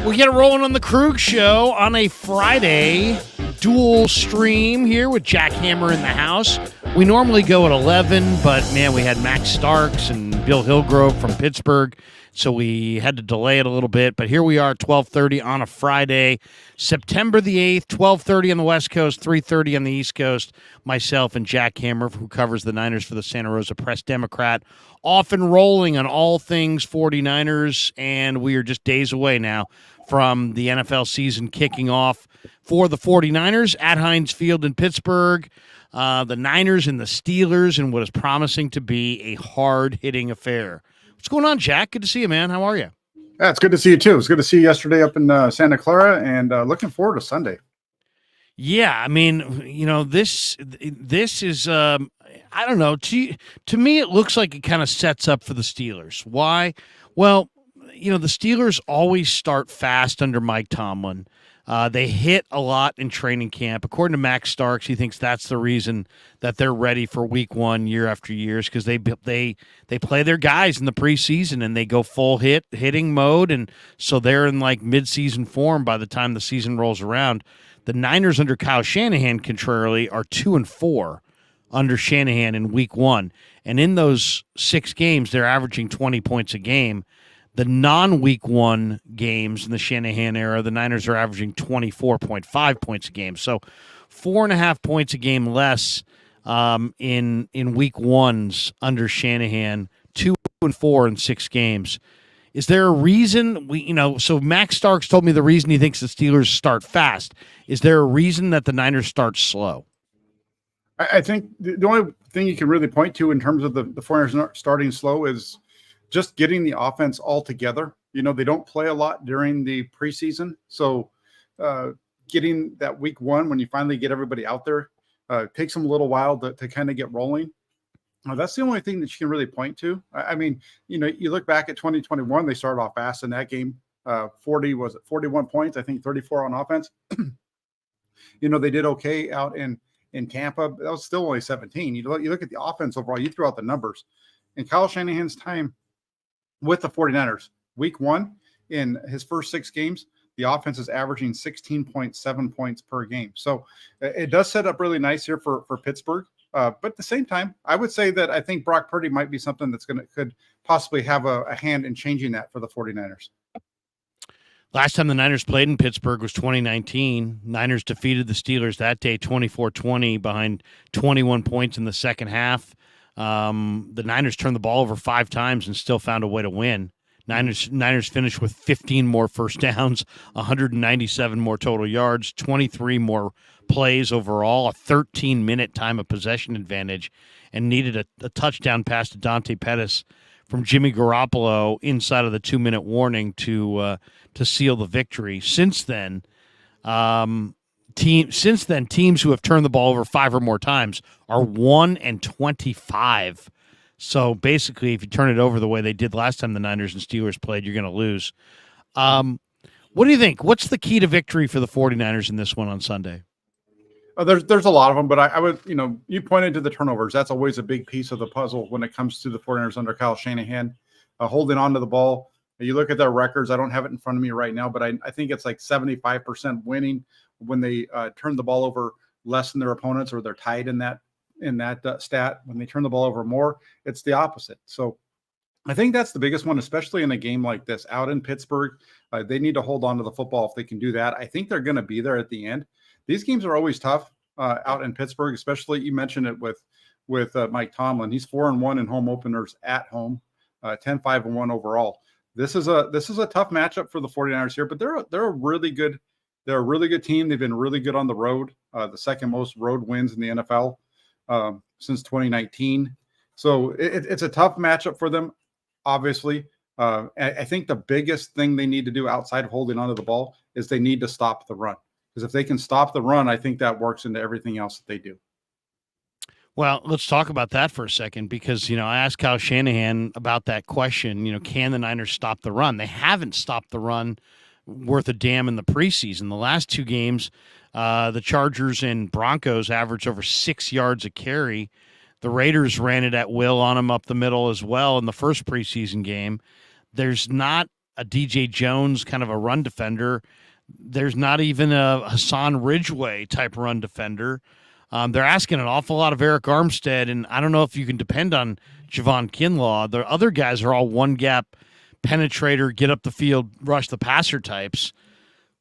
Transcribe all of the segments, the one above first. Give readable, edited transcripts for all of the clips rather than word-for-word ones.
We get it rolling on the Krueg Show on a Friday. Dual stream here with Jack Hammer in the house. We normally go at 11, but, man, we had Max Starks and Bill Hillgrove from Pittsburgh, so we had to delay it a little bit. But here we are at 12:30 on a Friday, September the 8th, 12:30 on the West Coast, 3:30 on the East Coast. Myself and Jack Hammer, who covers the Niners for the Santa Rosa Press-Democrat, off and rolling on all things 49ers, and we are just days away now from the NFL season kicking off for the 49ers at Heinz Field in Pittsburgh. The Niners and the Steelers in what is promising to be a hard-hitting affair. What's going on, Jack? Good to see you, man. How are you? Yeah, it's good to see you, too. It's good to see you yesterday up in Santa Clara, and looking forward to Sunday. Yeah, I mean, you know, this is, I don't know. To me, it looks like it kind of sets up for the Steelers. Why? Well, you know, the Steelers always start fast under Mike Tomlin. They hit a lot in training camp. According to Max Starks, he thinks that's the reason that they're ready for week one year after year, because they play their guys in the preseason and they go full hitting mode, and so they're in like midseason form by the time the season rolls around. The Niners under Kyle Shanahan, contrarily, are 2-4 under Shanahan in week one, and in those 6 games, they're averaging 20 points a game. The non-week one games in the Shanahan era, the Niners are averaging 24.5 points a game. So 4.5 points a game less in week ones under Shanahan, 2-4 in 6 games. Is there a reason so Max Starks told me the reason he thinks the Steelers start fast. Is there a reason that the Niners start slow? I think the only thing you can really point to in terms of the 49ers starting slow is just getting the offense all together. You know, they don't play a lot during the preseason. So getting that week one, when you finally get everybody out there, takes them a little while to kind of get rolling. That's the only thing that you can really point to. I mean, you know, you look back at 2021, they started off fast in that game. 41 points, I think 34 on offense. You know, they did okay out in Tampa. That was still only 17. You look at the offense overall, you throw out the numbers. In Kyle Shanahan's time with the 49ers, week one, in his first 6 games, the offense is averaging 16.7 points per game. So it does set up really nice here for Pittsburgh. But at the same time, I would say that I think Brock Purdy might be something that's could possibly have a hand in changing that for the 49ers. Last time the Niners played in Pittsburgh was 2019. Niners defeated the Steelers that day 24-20 behind 21 points in the second half. The Niners turned the ball over 5 times and still found a way to win. Niners finished with 15 more first downs, 197 more total yards, 23 more plays overall, a 13-minute time of possession advantage, and needed a touchdown pass to Dante Pettis from Jimmy Garoppolo inside of the 2-minute warning to seal the victory. Since then, teams who have turned the ball over 5 or more times are 1-25. So basically, if you turn it over the way they did last time the Niners and Steelers played, you're going to lose. What do you think? What's the key to victory for the 49ers in this one on Sunday? There's a lot of them, but I would, you pointed to the turnovers. That's always a big piece of the puzzle when it comes to the 49ers under Kyle Shanahan, holding on to the ball. You look at their records. I don't have it in front of me right now, but I think it's like 75% winning when they turn the ball over less than their opponents, or they're tied in that stat. When they turn the ball over more, it's the opposite. So I think that's the biggest one, especially in a game like this out in Pittsburgh. They need to hold on to the football. If they can do that, I think they're going to be there at the end. These games are always tough out in Pittsburgh, especially you mentioned it with Mike Tomlin. He's 4-1 in home openers at home, 10-5-1 overall. This is a tough matchup for the 49ers here, but they're a really good team. They've been really good on the road, the second most road wins in the NFL since 2019. So it's a tough matchup for them, obviously. I think the biggest thing they need to do outside of holding onto the ball is they need to stop the run. Because if they can stop the run, I think that works into everything else that they do. Well, let's talk about that for a second, because, I asked Kyle Shanahan about that question, can the Niners stop the run? They haven't stopped the run worth a damn in the preseason. The last 2 games, the Chargers and Broncos averaged over 6 yards a carry. The Raiders ran it at will on them up the middle as well in the first preseason game. There's not a DJ Jones kind of a run defender. There's not even a Hassan Ridgeway type run defender. They're asking an awful lot of Eric Armstead, and I don't know if you can depend on Javon Kinlaw. The other guys are all one gap penetrator, get up the field, rush the passer types.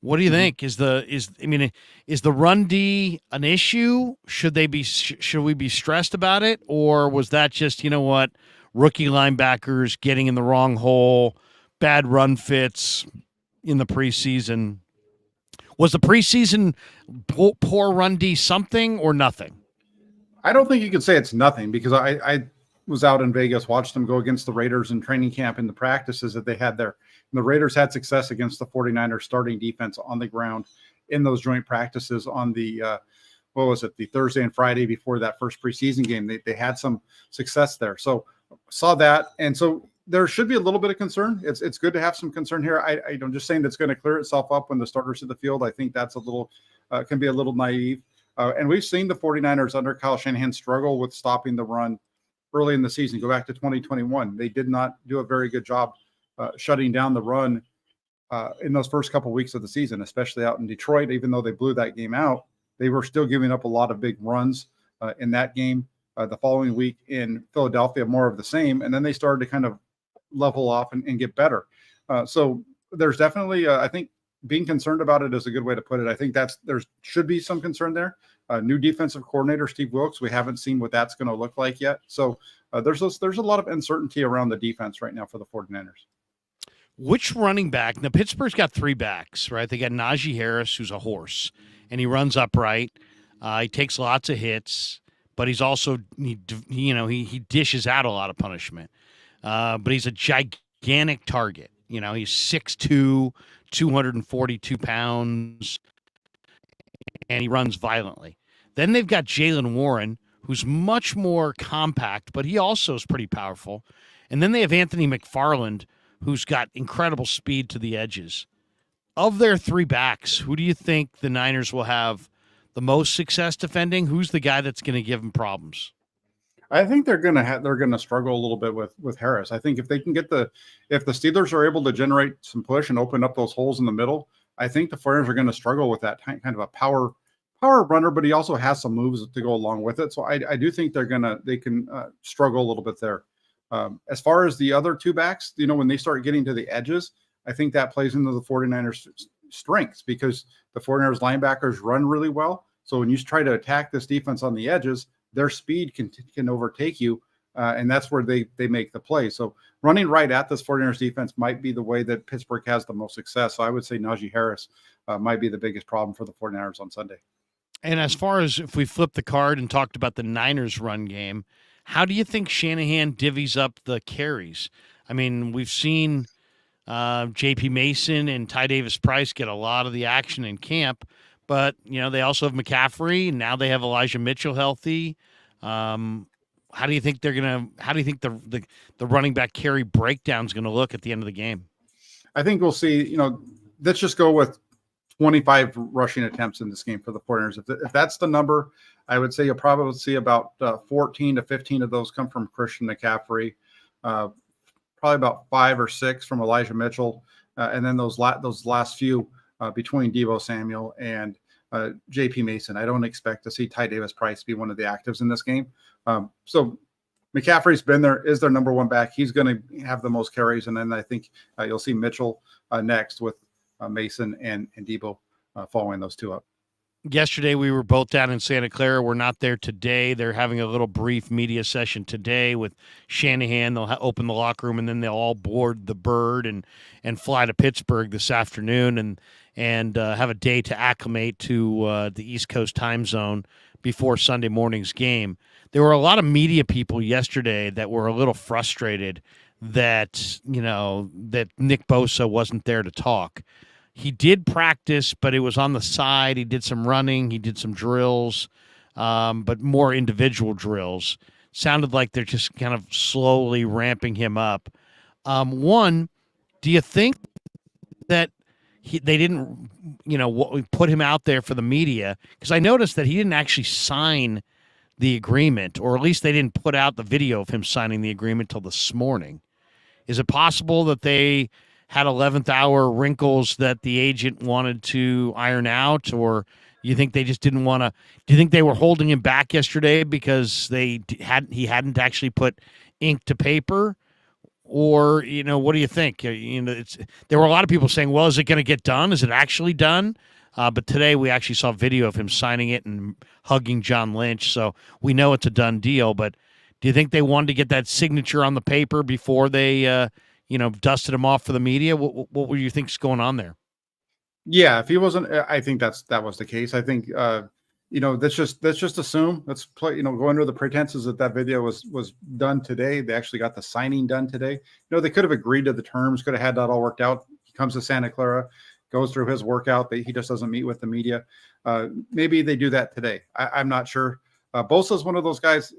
What do you think? Is the run D an issue? Should we be stressed about it, or was that just, you know what, rookie linebackers getting in the wrong hole, bad run fits in the preseason? Was the preseason poor run D something or nothing? I don't think you could say it's nothing, because I was out in Vegas, watched them go against the Raiders in training camp in the practices that they had there. And the Raiders had success against the 49ers starting defense on the ground in those joint practices on the, the Thursday and Friday before that first preseason game. They had some success there. So saw that. And so there should be a little bit of concern. It's good to have some concern here. I'm just saying that's going to clear itself up when the starters hit the field. I think that's a little, can be a little naive. And we've seen the 49ers under Kyle Shanahan struggle with stopping the run early in the season. Go back to 2021. They did not do a very good job shutting down the run in those first couple of weeks of the season, especially out in Detroit. Even though they blew that game out, they were still giving up a lot of big runs in that game. The following week in Philadelphia, more of the same. And then they started to kind of level off and get better. So there's definitely, I think, being concerned about it is a good way to put it. I think there should be some concern there. New defensive coordinator, Steve Wilkes. We haven't seen what that's going to look like yet. So there's a lot of uncertainty around the defense right now for the 49ers. Which running back? Now, Pittsburgh's got three backs, right? They got Najee Harris, who's a horse, and he runs upright. He takes lots of hits, but he's also, he dishes out a lot of punishment. But he's a gigantic target. He's 6'2", 242 pounds, and he runs violently. Then they've got Jaylen Warren, who's much more compact, but he also is pretty powerful. And then they have Anthony McFarland, who's got incredible speed to the edges. Of their three backs, who do you think the Niners will have the most success defending? Who's the guy that's going to give them problems? I think they're going to struggle a little bit with Harris. I think if they can if the Steelers are able to generate some push and open up those holes in the middle, I think the 49ers are going to struggle with that kind of a power runner, but he also has some moves to go along with it. So I do think they can struggle a little bit there. As far as the other two backs, when they start getting to the edges, I think that plays into the 49ers strengths, because the 49ers linebackers run really well. So when you try to attack this defense on the edges, their speed can overtake you, and that's where they make the play. So running right at this 49ers defense might be the way that Pittsburgh has the most success. So I would say Najee Harris might be the biggest problem for the 49ers on Sunday. And as far as if we flip the card and talked about the Niners run game, how do you think Shanahan divvies up the carries? I mean, we've seen J.P. Mason and Ty Davis-Price get a lot of the action in camp, but they also have McCaffrey, and now they have Elijah Mitchell healthy. How do you think the running back carry breakdown is going to look at the end of the game? I think we'll see. Let's just go with 25 rushing attempts in this game for the 49ers. If that's the number, I would say you'll probably see about 14 to 15 of those come from Christian McCaffrey, probably about 5 or 6 from Elijah Mitchell, and then those last few between Deebo Samuel and J.P. Mason. I don't expect to see Ty Davis-Price be one of the actives in this game. So McCaffrey's is their number one back. He's going to have the most carries, and then I think you'll see Mitchell next with Mason and Deebo following those two up. Yesterday, we were both down in Santa Clara. We're not there today. They're having a little brief media session today with Shanahan. They'll open the locker room, and then they'll all board the bird and fly to Pittsburgh this afternoon and have a day to acclimate to the East Coast time zone before Sunday morning's game. There were a lot of media people yesterday that were a little frustrated that that Nick Bosa wasn't there to talk. He did practice, but it was on the side. He did some running. He did some drills, but more individual drills. Sounded like they're just kind of slowly ramping him up. One, do you think that they didn't, put him out there for the media? Because I noticed that he didn't actually sign the agreement, or at least they didn't put out the video of him signing the agreement till this morning. Is it possible that they had 11th hour wrinkles that the agent wanted to iron out, or you think they just didn't want to? Do you think they were holding him back yesterday because he hadn't actually put ink to paper? Or, what do you think? There were a lot of people saying, well, is it going to get done? Is it actually done? But today we actually saw video of him signing it and hugging John Lynch. So we know it's a done deal. But do you think they wanted to get that signature on the paper before they, dusted him off for the media? What were you think's going on there? Yeah, if he wasn't, I think that was the case. I think, let's just assume, let's play, go under the pretenses that video was done today. They actually got the signing done today. They could have agreed to the terms, could have had that all worked out. He comes to Santa Clara, goes through his workout, but he just doesn't meet with the media. Maybe they do that today. I'm not sure. Bosa's one of those guys.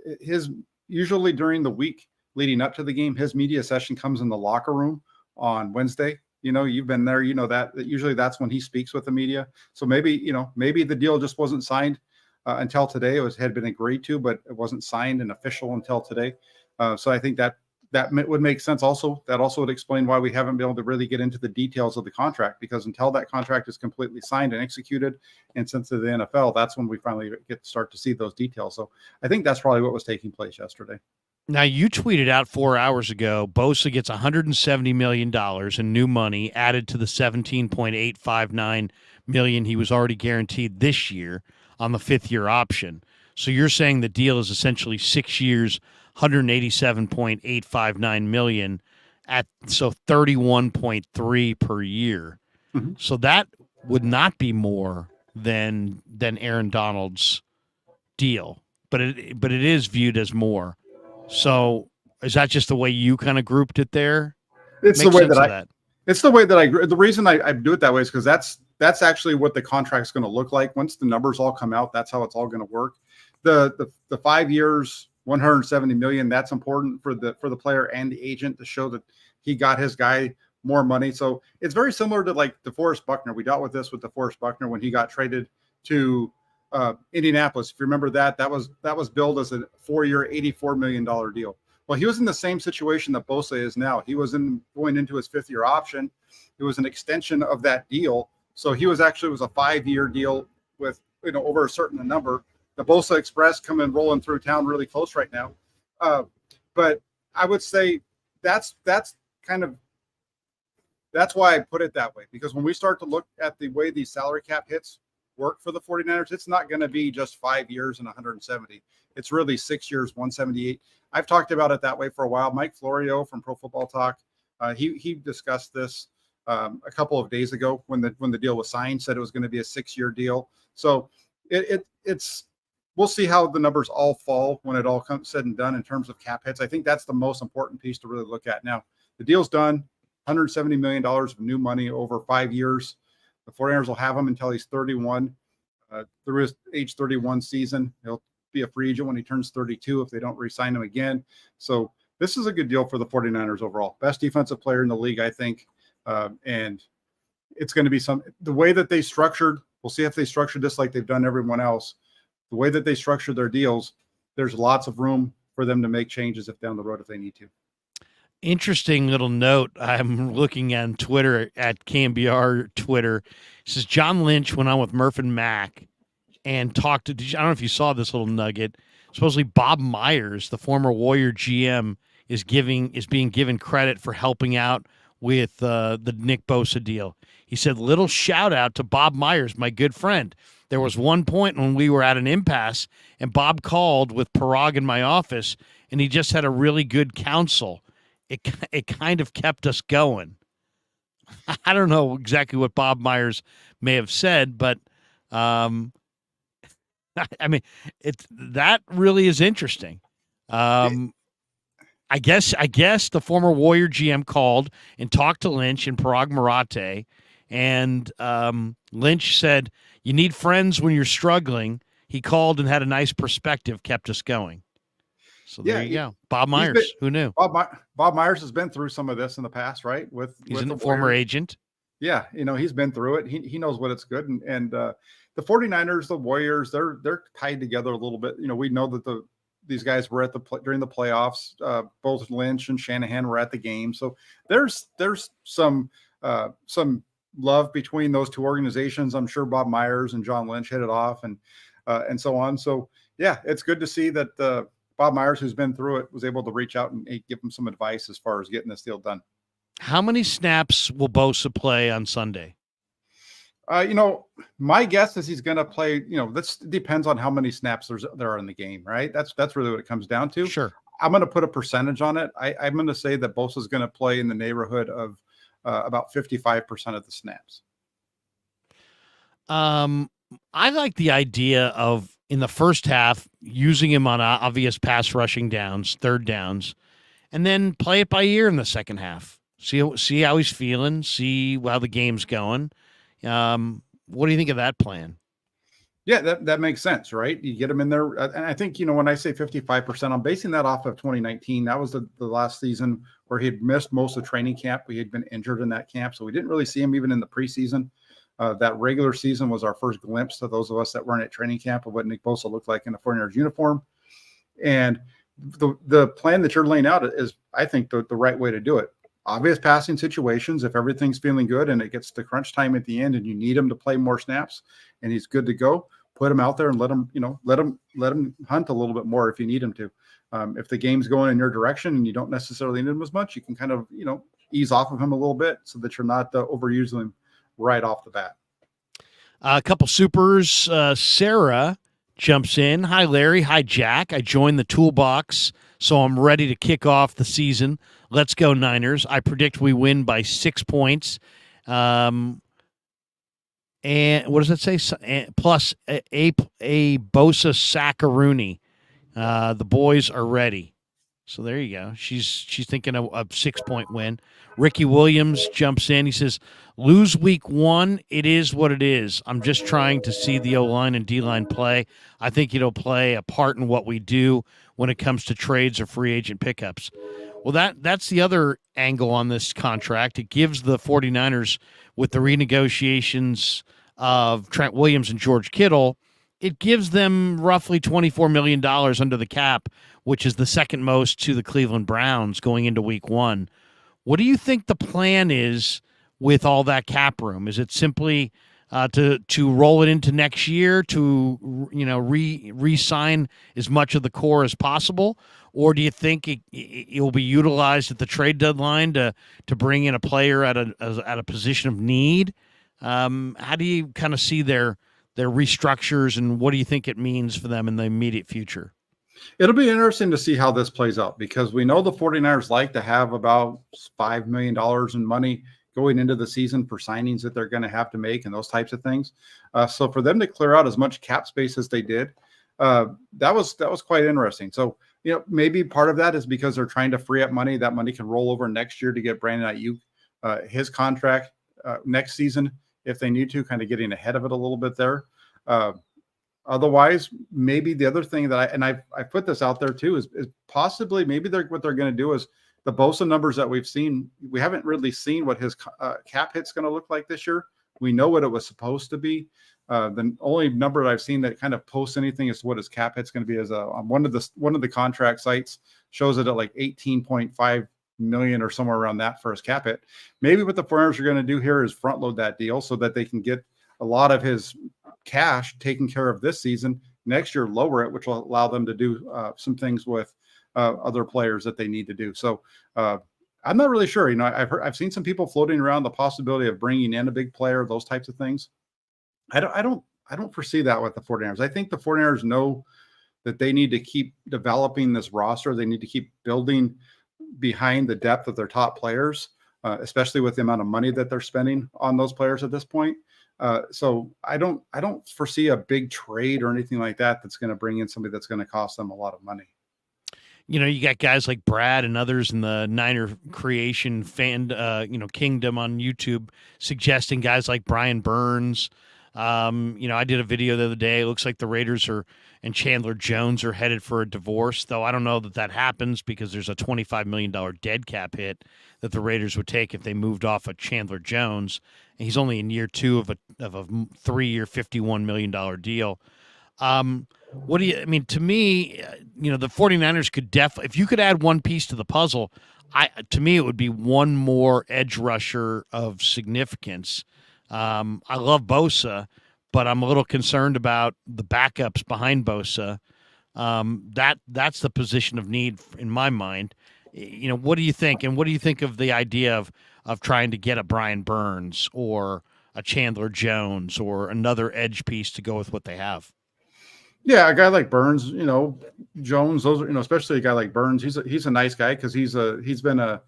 Usually during the week leading up to the game, his media session comes in the locker room on Wednesday. You've been there, that usually that's when he speaks with the media. So maybe the deal just wasn't signed until today. Had been agreed to, but it wasn't signed and official until today. So I think that would make sense. Also, that also would explain why we haven't been able to really get into the details of the contract, because until that contract is completely signed and executed and sent to the NFL, that's when we finally start to see those details. So I think that's probably what was taking place yesterday. Now, you tweeted out 4 hours ago, Bosa gets $170 million in new money added to the $17.859 million he was already guaranteed this year on the fifth-year option. So you're saying the deal is essentially 6 years, $187.859 million so 31.3 per year. Mm-hmm. So that would not be more than Aaron Donald's deal, but it is viewed as more. So is that just the way you kind of grouped it there? It's the way that it's the way that the reason I do it that way is because that's actually what the contract's going to look like. Once the numbers all come out, that's how it's all going to work. The 5 years, 170 million, that's important for the player and the agent to show that he got his guy more money. So it's very similar to like DeForest Buckner. We dealt with this with DeForest Buckner when he got traded to Indianapolis. If you remember that was billed as a 4-year, $84 million deal. Well, he was in the same situation that Bosa is now. He was going into his 5th-year option. It was an extension of that deal. So he was a 5-year deal with, over a certain number. The Bosa Express coming rolling through town really close right now. But I would say that's why I put it that way, because when we start to look at the way these salary cap hits work for the 49ers, it's not going to be just 5 years and 170. It's really 6 years, 178. I've talked about it that way for a while. Mike Florio from Pro Football Talk, he discussed this a couple of days ago when the deal was signed, said it was going to be a 6-year deal. So it's we'll see how the numbers all fall when it all comes said and done in terms of cap hits. I think that's the most important piece to really look at. Now, the deal's done, $170 million of new money over 5 years. The 49ers will have him until he's 31. Through his age 31 season, he'll be a free agent when he turns 32 if they don't re-sign him again. So this is a good deal for the 49ers overall. Best defensive player in the league, I think. And it's going to be the way that they structured, we'll see if they structured this like they've done everyone else. The way that they structure their deals, there's lots of room for them to make changes down the road if they need to. Interesting little note. I'm looking on Twitter at KMBR Twitter. It says John Lynch went on with Murph and Mack and talked to, I don't know if you saw this little nugget. Supposedly Bob Myers, the former Warrior GM, is being given credit for helping out with the Nick Bosa deal. He said, little shout out to Bob Myers, my good friend. There was one point when we were at an impasse and Bob called with Krueg in my office and he just had a really good counsel. It kind of kept us going. I don't know exactly what Bob Myers may have said, but I mean, that really is interesting. I guess the former Warrior GM called and talked to Lynch and Parag Marate, and Lynch said, "You need friends when you're struggling." He called and had a nice perspective, kept us going. So there you go. Bob Myers, who knew? Bob Myers has been through some of this in the past, right? He's a former agent. Yeah, he's been through it. He knows what it's good. And the 49ers, the Warriors, they're tied together a little bit. We know that these guys were during the playoffs. Both Lynch and Shanahan were at the game, so there's some love between those two organizations. I'm sure Bob Myers and John Lynch hit it off, and so on. So yeah, it's good to see that Bob Myers, who's been through it, was able to reach out and give him some advice as far as getting this deal done. How many snaps will Bosa play on Sunday? My guess is he's going to play. This depends on how many snaps there are in the game, right? That's really what it comes down to. Sure. I'm going to put a percentage on it. I'm going to say that Bosa is going to play in the neighborhood of about 55% of the snaps. I like the idea of, in the first half, using him on obvious pass rushing downs, third downs, and then play it by ear in the second half. See how he's feeling. See how the game's going. What do you think of that plan? Yeah, that makes sense, right? You get him in there. And I think, when I say 55%, I'm basing that off of 2019. That was the last season where he had missed most of training camp. We had been injured in that camp, so we didn't really see him even in the preseason. That regular season was our first glimpse to those of us that weren't at training camp of what Nick Bosa looked like in a 49ers uniform. And the plan that you're laying out is, I think, the right way to do it. Obvious passing situations, if everything's feeling good and it gets to crunch time at the end and you need him to play more snaps and he's good to go, put him out there and let him hunt a little bit more if you need him to. If the game's going in your direction and you don't necessarily need him as much, you can kind of, ease off of him a little bit so that you're not overusing him right off the bat. A couple supers. Sarah jumps in. Hi, Larry. Hi, Jack. I joined the toolbox, so I'm ready to kick off the season. Let's go, Niners. I predict we win by 6 points. And what does that say? Plus a Bosa Sackaroonie. The boys are ready. So there you go. She's thinking of a 6 point win. Ricky Williams jumps in. He says, lose week 1. It is what it is. I'm just trying to see the O-line and D-line play. I think it'll play a part in what we do when it comes to trades or free agent pickups. Well, that's the other angle on this contract. It gives the 49ers, with the renegotiations of Trent Williams and George Kittle, it gives them roughly $24 million under the cap, which is the second most to the Cleveland Browns going into week 1. What do you think the plan is with all that cap room? Is it simply to roll it into next year, to re-sign as much of the core as possible? Or do you think it will be utilized at the trade deadline to bring in a player at a position of need? How do you kind of see their restructures, and what do you think it means for them in the immediate future? It'll be interesting to see how this plays out, because we know the 49ers like to have about $5 million in money going into the season for signings that they're going to have to make and those types of things. So for them to clear out as much cap space as they did, that was quite interesting. So, maybe part of that is because they're trying to free up money. That money can roll over next year to get Brandon Ayuk his contract next season if they need to, kind of getting ahead of it a little bit there. Otherwise, maybe the other thing that I put this out there too is possibly maybe what they're going to do is the Bosa numbers that we've seen. We haven't really seen what his cap hit's going to look like this year. We know what it was supposed to be. The only number that I've seen that kind of posts anything is what his cap hit's going to be. As on one of the contract sites shows it at like 18.5 million or somewhere around that for his cap hit. Maybe what the 49ers are going to do here is front load that deal so that they can get a lot of his cash taken care of this season. Next year, lower it, which will allow them to do some things with other players that they need to do. So I'm not really sure. I've seen some people floating around the possibility of bringing in a big player, those types of things. I don't foresee that with the 49ers. I think the 49ers know that they need to keep developing this roster. They need to keep building behind the depth of their top players, especially with the amount of money that they're spending on those players at this point. So I don't foresee a big trade or anything like that that's going to bring in somebody that's going to cost them a lot of money. You got guys like Brad and others in the Niner creation fan, kingdom on YouTube suggesting guys like Brian Burns. I did a video the other day. It looks like the Raiders and Chandler Jones are headed for a divorce, though I don't know that happens because there's a $25 million dead cap hit that the Raiders would take if they moved off of Chandler Jones. And he's only in year 2 of a 3-year, $51 million deal. What do you, I mean, to me, the 49ers could if you could add one piece to the puzzle, to me, it would be one more edge rusher of significance. I love Bosa, but I'm a little concerned about the backups behind Bosa. That's the position of need in my mind. What do you think? And what do you think of the idea of trying to get a Brian Burns or a Chandler Jones or another edge piece to go with what they have? Yeah, a guy like Burns, Jones, those are, especially a guy like Burns. He's a nice guy because he's been a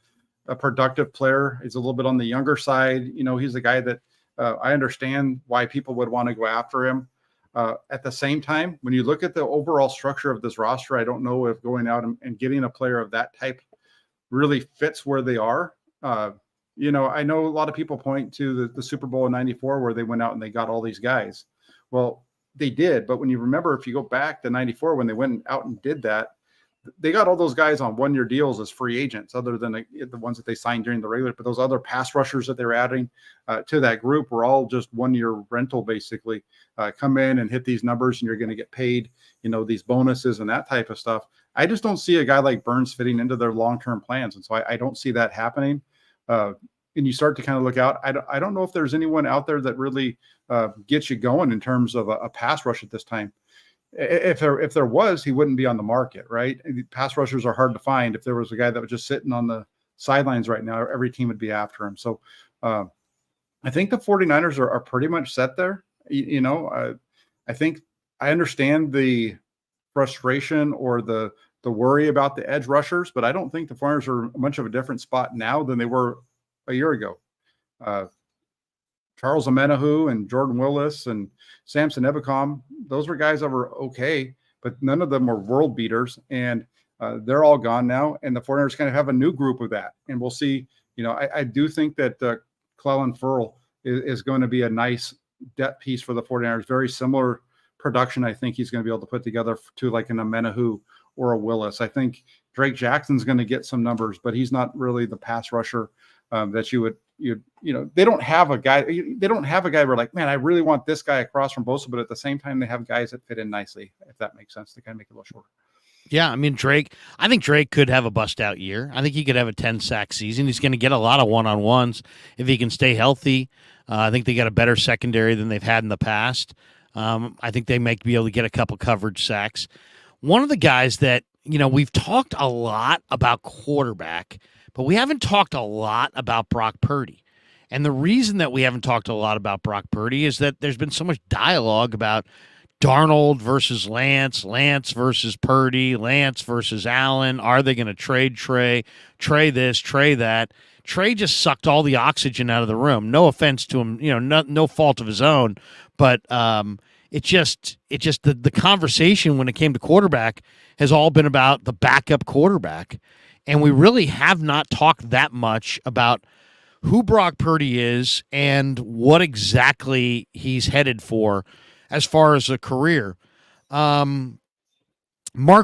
productive player. He's a little bit on the younger side. He's a guy that I understand why people would want to go after him. At the same time, when you look at the overall structure of this roster, I don't know if going out and getting a player of that type really fits where they are. I know a lot of people point to the Super Bowl in '94 where they went out and they got all these guys. Well, they did, but when you remember, if you go back to '94 when they went out and did that, they got all those guys on one-year deals as free agents, other than the ones that they signed during the regular. But those other pass rushers that they're adding to that group were all just one-year rental, basically. Come in and hit these numbers, and you're going to get paid, these bonuses and that type of stuff. I just don't see a guy like Burns fitting into their long-term plans, and so I don't see that happening. And you start to kind of look out. I don't know if there's anyone out there that really gets you going in terms of a pass rush at this time. If there was, he wouldn't be on the market, right? Pass rushers are hard to find. If there was a guy that was just sitting on the sidelines right now, every team would be after him. So I think the 49ers are pretty much set there. I think I understand the frustration or the worry about the edge rushers, but I don't think the 49ers are much of a different spot now than they were a year ago. Charles Amenahu and Jordan Willis and Samson Ebicom, those were guys that were okay, but none of them were world beaters, and they're all gone now. And the 49ers kind of have a new group of that, and we'll see. I do think that Clelin Ferrell is going to be a nice depth piece for the 49ers. Very similar production I think he's going to be able to put together to like an Amenahu or a Willis. I think Drake Jackson's going to get some numbers, but he's not really the pass rusher that they don't have a guy. They don't have a guy where like, man, I really want this guy across from Bosa, but at the same time, they have guys that fit in nicely, if that makes sense, to kind of make it a little shorter. Yeah, I mean, I think Drake could have a bust-out year. I think he could have a 10-sack season. He's going to get a lot of one-on-ones if he can stay healthy. I think they got a better secondary than they've had in the past. I think they might be able to get a couple coverage sacks. One of the guys that, we've talked a lot about quarterback, but we haven't talked a lot about Brock Purdy. And the reason that we haven't talked a lot about Brock Purdy is that there's been so much dialogue about Darnold versus Lance, Lance versus Purdy, Lance versus Allen. Are they going to trade Trey? Trey this, Trey that. Trey just sucked all the oxygen out of the room. No offense to him, no fault of his own, but the conversation when it came to quarterback has all been about the backup quarterback. And we really have not talked that much about who Brock Purdy is and what exactly he's headed for as far as a career. Mark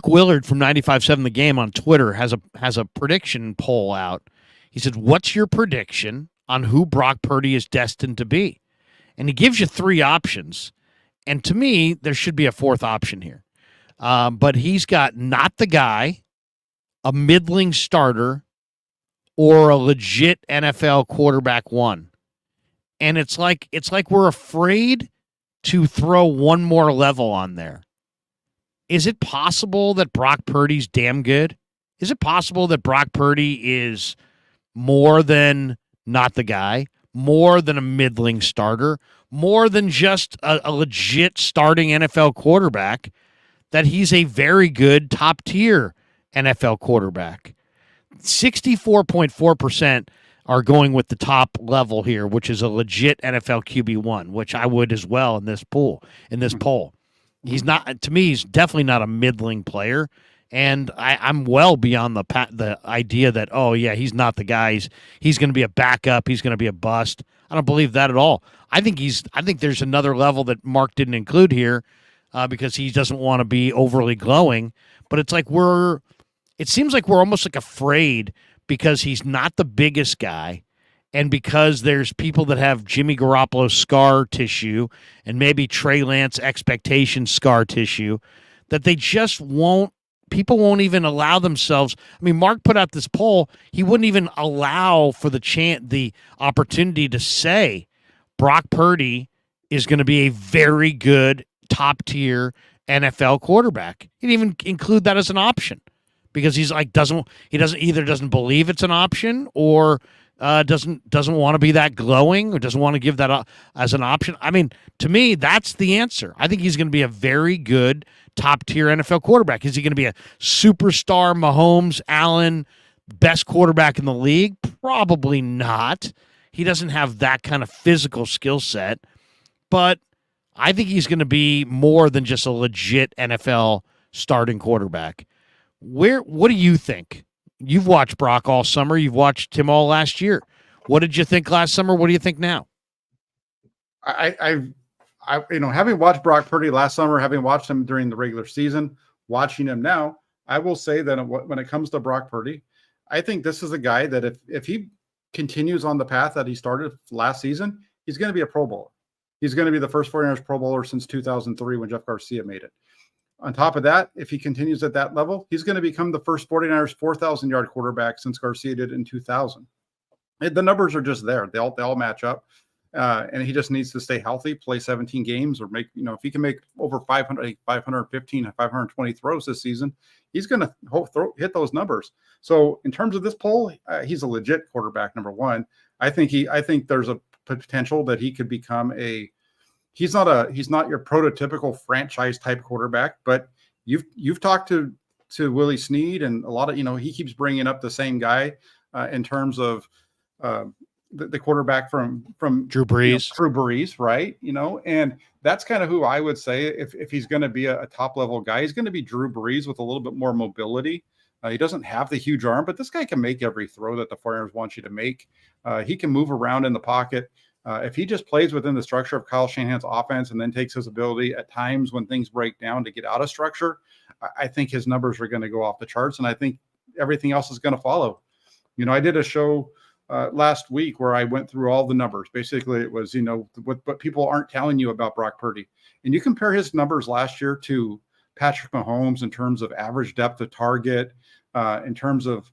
Willard from 95.7 The Game on Twitter has a prediction poll out. He said, what's your prediction on who Brock Purdy is destined to be? And he gives you three options. And to me, there should be a fourth option here. But he's got not the guy, a middling starter, or a legit NFL quarterback one. And it's like we're afraid to throw one more level on there. Is it possible that Brock Purdy's damn good? Is it possible that Brock Purdy is more than not the guy, more than a middling starter, more than just a legit starting NFL quarterback, that he's a very good top-tier NFL quarterback? 64.4% are going with the top level here, which is a legit NFL QB1, which I would as well in this poll. He's not, to me, he's definitely not a middling player. And I'm well beyond the idea that, oh, yeah, he's not the guy. He's going to be a backup. He's going to be a bust. I don't believe that at all. I think there's another level that Mark didn't include here because he doesn't want to be overly glowing. But it's like it seems like we're almost like afraid because he's not the biggest guy and because there's people that have Jimmy Garoppolo scar tissue and maybe Trey Lance expectation scar tissue, that they just won't. People won't even allow themselves. I mean, Mark put out this poll. He wouldn't even allow for the opportunity to say Brock Purdy is going to be a very good top tier NFL quarterback. He didn't even include that as an option because he's like he doesn't believe it's an option or doesn't want to be that glowing or doesn't want to give that up as an option. I mean, to me, that's the answer. I think he's going to be a very good top tier NFL quarterback. Is he going to be a superstar Mahomes, Allen, best quarterback in the league? Probably not. He doesn't have that kind of physical skill set, but I think he's going to be more than just a legit NFL starting quarterback. What do you think? You've watched Brock all summer. You've watched him all last year. What did you think last summer? What do you think now? I having watched Brock Purdy last summer, having watched him during the regular season, watching him now, I will say that when it comes to Brock Purdy, I think this is a guy that if he continues on the path that he started last season, he's going to be a Pro Bowler. He's going to be the first 49ers Pro Bowler since 2003 when Jeff Garcia made it. On top of that, if he continues at that level, he's going to become the first 49ers 4,000-yard quarterback since Garcia did in 2000. The numbers are just there. They all match up. And he just needs to stay healthy, play 17 games, or if he can make over 500, 515, 520 throws this season, he's going to hit those numbers. So in terms of this poll, he's a legit quarterback, number one. I think there's a potential that he could become he's not your prototypical franchise type quarterback, but you've talked to Willie Snead and a lot of, he keeps bringing up the same guy in terms of the quarterback from Drew Brees. Drew Brees, right? And that's kind of who I would say if he's going to be a top level guy, he's going to be Drew Brees with a little bit more mobility. He doesn't have the huge arm, but this guy can make every throw that the 49ers want you to make. He can move around in the pocket. If he just plays within the structure of Kyle Shanahan's offense and then takes his ability at times when things break down to get out of structure, I think his numbers are going to go off the charts, and I think everything else is going to follow. I did a show last week where I went through all the numbers. Basically, it was, what people aren't telling you about Brock Purdy. And you compare his numbers last year to Patrick Mahomes in terms of average depth of target, in terms of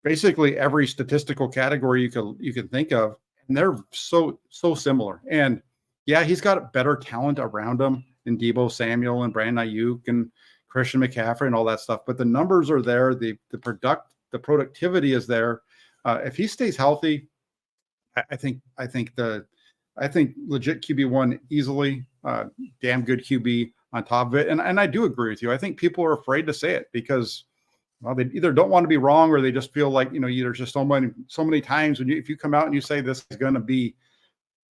basically every statistical category you can think of. And they're so similar. And yeah, he's got better talent around him in Deebo Samuel and Brandon Ayuk and Christian McCaffrey and all that stuff. But the numbers are there. The productivity is there. If he stays healthy, I think legit QB1 easily, damn good QB on top of it. And I do agree with you. I think people are afraid to say it because, well, they either don't want to be wrong or they just feel like, there's just so many times when if you come out and you say this is going to be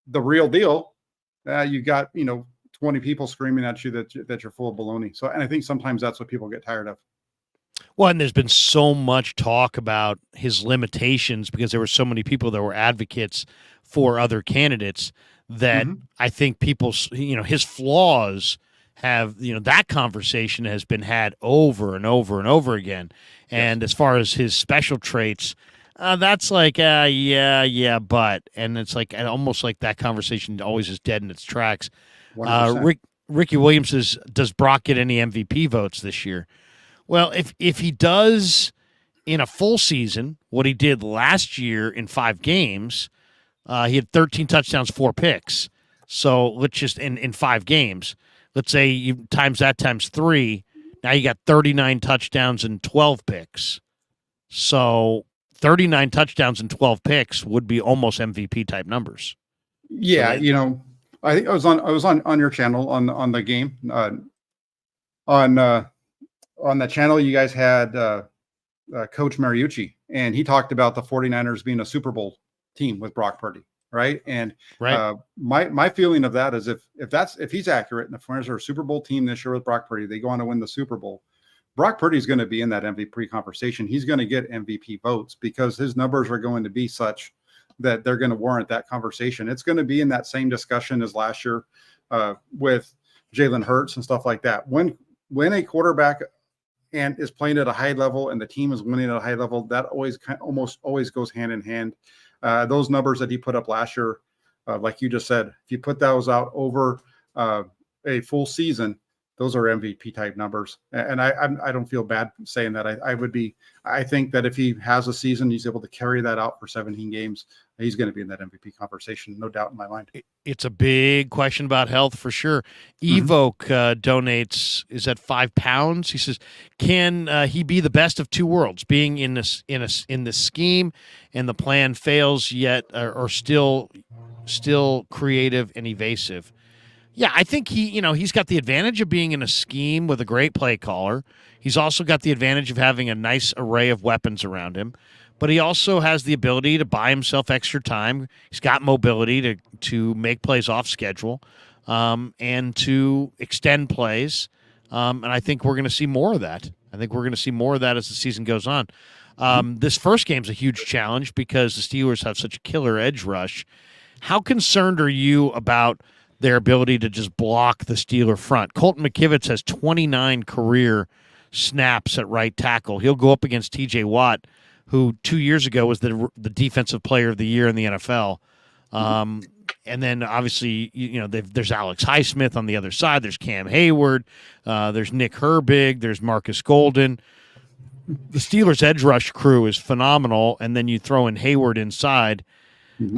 the real deal, you got, 20 people screaming at you that you're full of baloney. So, and I think sometimes that's what people get tired of. Well, and there's been so much talk about his limitations because there were so many people that were advocates for other candidates that I think people, his flaws have, that conversation has been had over and over and over again. And as far as his special traits, that's like, but, and it's like almost like that conversation always is dead in its tracks. Ricky Williams says, does Brock get any MVP votes this year? Well, if he does in a full season what he did last year in 5 games, he had 13 touchdowns, 4 picks. So let's just in 5 games. Let's say you times that times 3. Now you got 39 touchdowns and 12 picks. So 39 touchdowns and 12 picks would be almost MVP type numbers. Yeah, so I think I was on your channel on the game on the channel. You guys had Coach Mariucci, and he talked about the 49ers being a Super Bowl team with Brock Purdy. Right. And my feeling of that is if he's accurate and the 49ers are a Super Bowl team this year with Brock Purdy, they go on to win the Super Bowl. Brock Purdy is going to be in that MVP conversation. He's going to get MVP votes because his numbers are going to be such that they're going to warrant that conversation. It's going to be in that same discussion as last year with Jalen Hurts and stuff like that. When a quarterback and is playing at a high level and the team is winning at a high level, that almost always goes hand in hand. Those numbers that he put up last year, like you just said, if you put those out over a full season, those are MVP type numbers. And I don't feel bad saying that. I think that if he has a season, he's able to carry that out for 17 games, he's going to be in that MVP conversation, no doubt in my mind. It's a big question about health for sure. Mm-hmm. Evoke donates, is that £5? He says, can he be the best of two worlds, being in this scheme and the plan fails yet, or still creative and evasive? Yeah, I think he's got the advantage of being in a scheme with a great play caller. He's also got the advantage of having a nice array of weapons around him, but he also has the ability to buy himself extra time. He's got mobility to make plays off schedule, and to extend plays. And I think we're going to see more of that. I think we're going to see more of that as the season goes on. This first game's a huge challenge because the Steelers have such a killer edge rush. How concerned are you about their ability to just block the Steeler front? Colton McKivitz has 29 career snaps at right tackle. He'll go up against T.J. Watt, who 2 years ago was the defensive player of the year in the NFL. And then obviously, there's Alex Highsmith on the other side. There's Cam Hayward. There's Nick Herbig. There's Marcus Golden. The Steelers' edge rush crew is phenomenal. And then you throw in Hayward inside.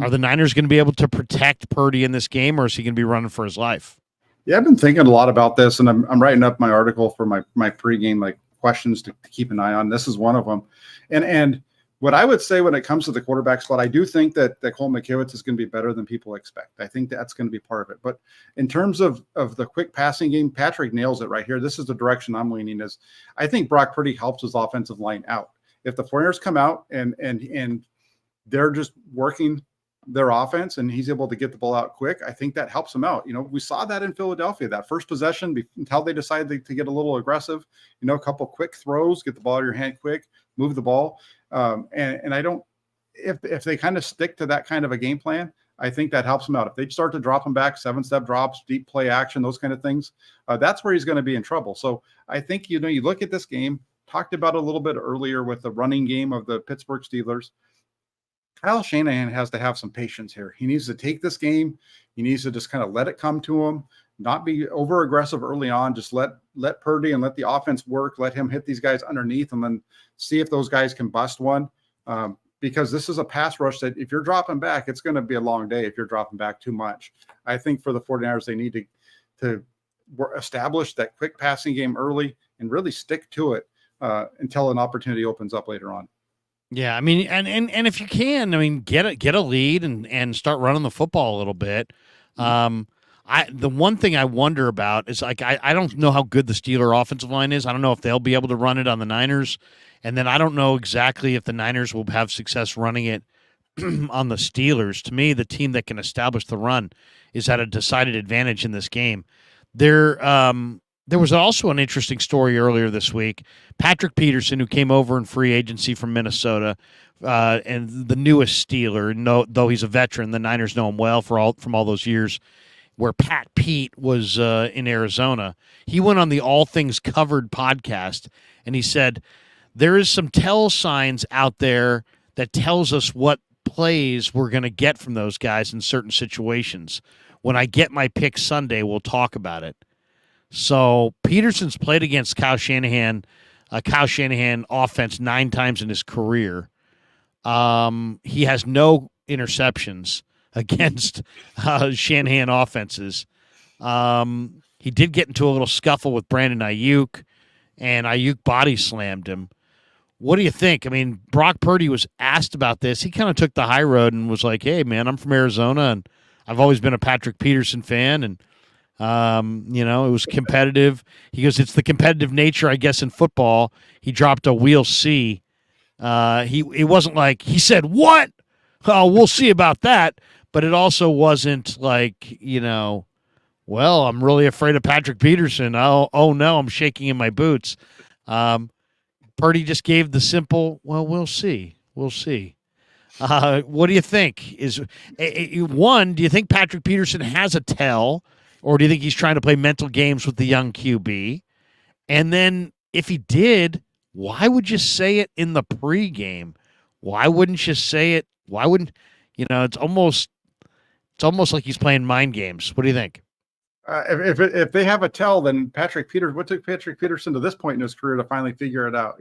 Are the Niners going to be able to protect Purdy in this game, or is he going to be running for his life? Yeah, I've been thinking a lot about this, and I'm writing up my article for my pregame questions to keep an eye on. This is one of them. And what I would say when it comes to the quarterback spot, I do think that Colton McKivitz is going to be better than people expect. I think that's going to be part of it. But in terms of the quick passing game, Patrick nails it right here. This is the direction I'm leaning. Is I think Brock Purdy helps his offensive line out. If the 49ers come out and they're just working their offense and he's able to get the ball out quick, I think that helps him out. We saw that in Philadelphia, that first possession, until they decided to get a little aggressive, a couple quick throws, get the ball out of your hand quick, move the ball. And I don't, if they kind of stick to that kind of a game plan, I think that helps him out. If they start to drop him back, 7-step drops, deep play action, those kind of things, that's where he's going to be in trouble. So I think, you look at this game, talked about it a little bit earlier with the running game of the Pittsburgh Steelers. Kyle Shanahan has to have some patience here. He needs to take this game. He needs to just kind of let it come to him, not be over aggressive early on. Just let Purdy and let the offense work. Let him hit these guys underneath and then see if those guys can bust one. Because this is a pass rush that if you're dropping back, it's going to be a long day if you're dropping back too much. I think for the 49ers, they need to establish that quick passing game early and really stick to it until an opportunity opens up later on. Yeah, I mean, and if you can, I mean, get a lead and start running the football a little bit. The one thing I wonder about is I don't know how good the Steeler offensive line is. I don't know if they'll be able to run it on the Niners, and then I don't know exactly if the Niners will have success running it on the Steelers. To me, the team that can establish the run is at a decided advantage in this game. There was also an interesting story earlier this week. Patrick Peterson, who came over in free agency from Minnesota, and the newest Steeler, though he's a veteran, the Niners know him well from all those years where Pat Pete was in Arizona. He went on the All Things Covered podcast, and he said, there is some tell signs out there that tells us what plays we're going to get from those guys in certain situations. When I get my pick Sunday, we'll talk about it. So Peterson's played against Kyle Shanahan offense 9 times in his career. He has no interceptions against Shanahan offenses. He did get into a little scuffle with Brandon Ayuk, and Ayuk body slammed him. What do you think? I mean, Brock Purdy was asked about this. He kind of took the high road and was like, hey, man, I'm from Arizona, and I've always been a Patrick Peterson fan, and it was competitive. He goes, it's the competitive nature, I guess, in football. He dropped a "we'll see." It wasn't like he said, "What? Oh, we'll see about that." But it also wasn't like, well, I'm really afraid of Patrick Peterson. Oh no, I'm shaking in my boots. Purdy just gave the simple, well, we'll see. We'll see. What do you think? Do you think Patrick Peterson has a tell? Or do you think he's trying to play mental games with the young QB? And then if he did, why would you say it in the pregame? Why wouldn't you say it? Why wouldn't, it's almost like he's playing mind games. What do you think? If they have a tell, then what took Patrick Peterson to this point in his career to finally figure it out?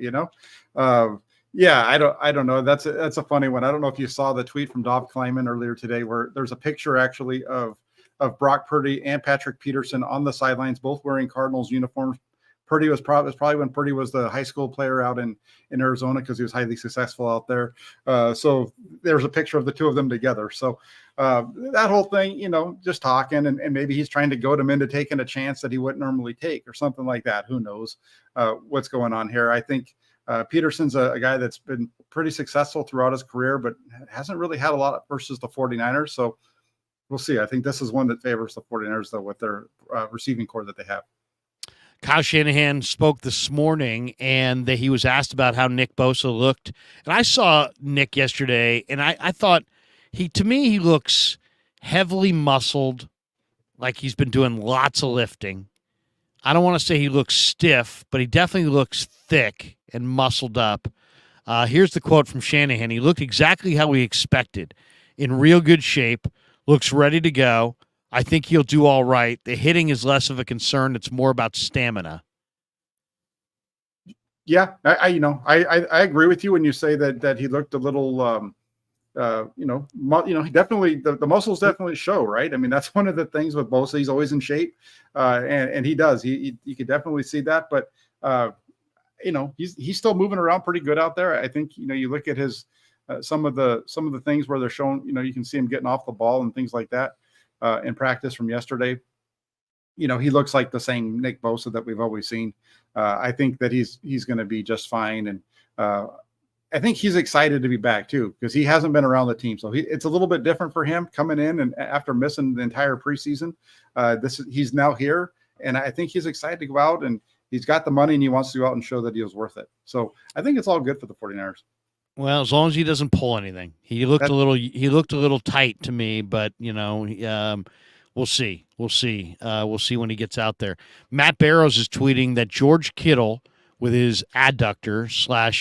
Yeah, I don't know. That's a funny one. I don't know if you saw the tweet from Dov Kleiman earlier today, where there's a picture actually of Brock Purdy and Patrick Peterson on the sidelines, both wearing Cardinals uniforms. Purdy was probably when Purdy was the high school player out in Arizona, because he was highly successful out there. So there's a picture of the two of them together. So that whole thing, just talking, and maybe he's trying to goad him into taking a chance that he wouldn't normally take or something like that. Who knows what's going on here? I think Peterson's a guy that's been pretty successful throughout his career, but hasn't really had a lot versus the 49ers. So we'll see. I think this is one that favors the 49ers, though, with their receiving core that they have. Kyle Shanahan spoke this morning, and he was asked about how Nick Bosa looked. And I saw Nick yesterday, and I thought to me, he looks heavily muscled, like he's been doing lots of lifting. I don't want to say he looks stiff, but he definitely looks thick and muscled up. Here's the quote from Shanahan. He looked exactly how we expected, in real good shape, looks ready to go. I think he'll do all right. The hitting is less of a concern. It's more about stamina. Yeah, I agree with you when you say that he looked a little, he definitely the muscles definitely show, right? I mean, that's one of the things with Bosa. He's always in shape, and he does. You could definitely see that, but he's still moving around pretty good out there. I think you look at his some of the things where they're showing, you can see him getting off the ball and things like that. In practice from yesterday, he looks like the same Nick Bosa that we've always seen. I think that he's going to be just fine, and I think he's excited to be back too, because he hasn't been around the team, so it's a little bit different for him coming in and after missing the entire preseason. He's now here, and I think he's excited to go out, and he's got the money and he wants to go out and show that he was worth it. So I think it's all good for the 49ers. Well, as long as he doesn't pull anything. He looked a little tight to me, but we'll see. We'll see. We'll see when he gets out there. Matt Barrows is tweeting that George Kittle with his adductor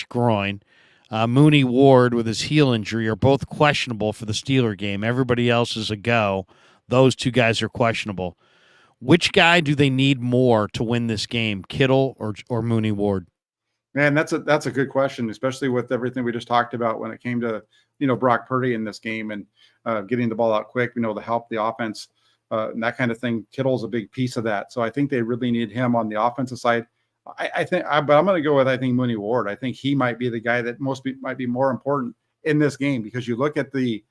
/ groin, Mooney Ward with his heel injury are both questionable for the Steeler game. Everybody else is a go. Those two guys are questionable. Which guy do they need more to win this game, Kittle or Mooney Ward? Man, that's a good question, especially with everything we just talked about when it came to Brock Purdy in this game and getting the ball out quick, to help the offense and that kind of thing. Kittle's a big piece of that, so I think they really need him on the offensive side. But I'm going to go with Mooney Ward. I think he might be the guy that might be more important in this game, because you look at the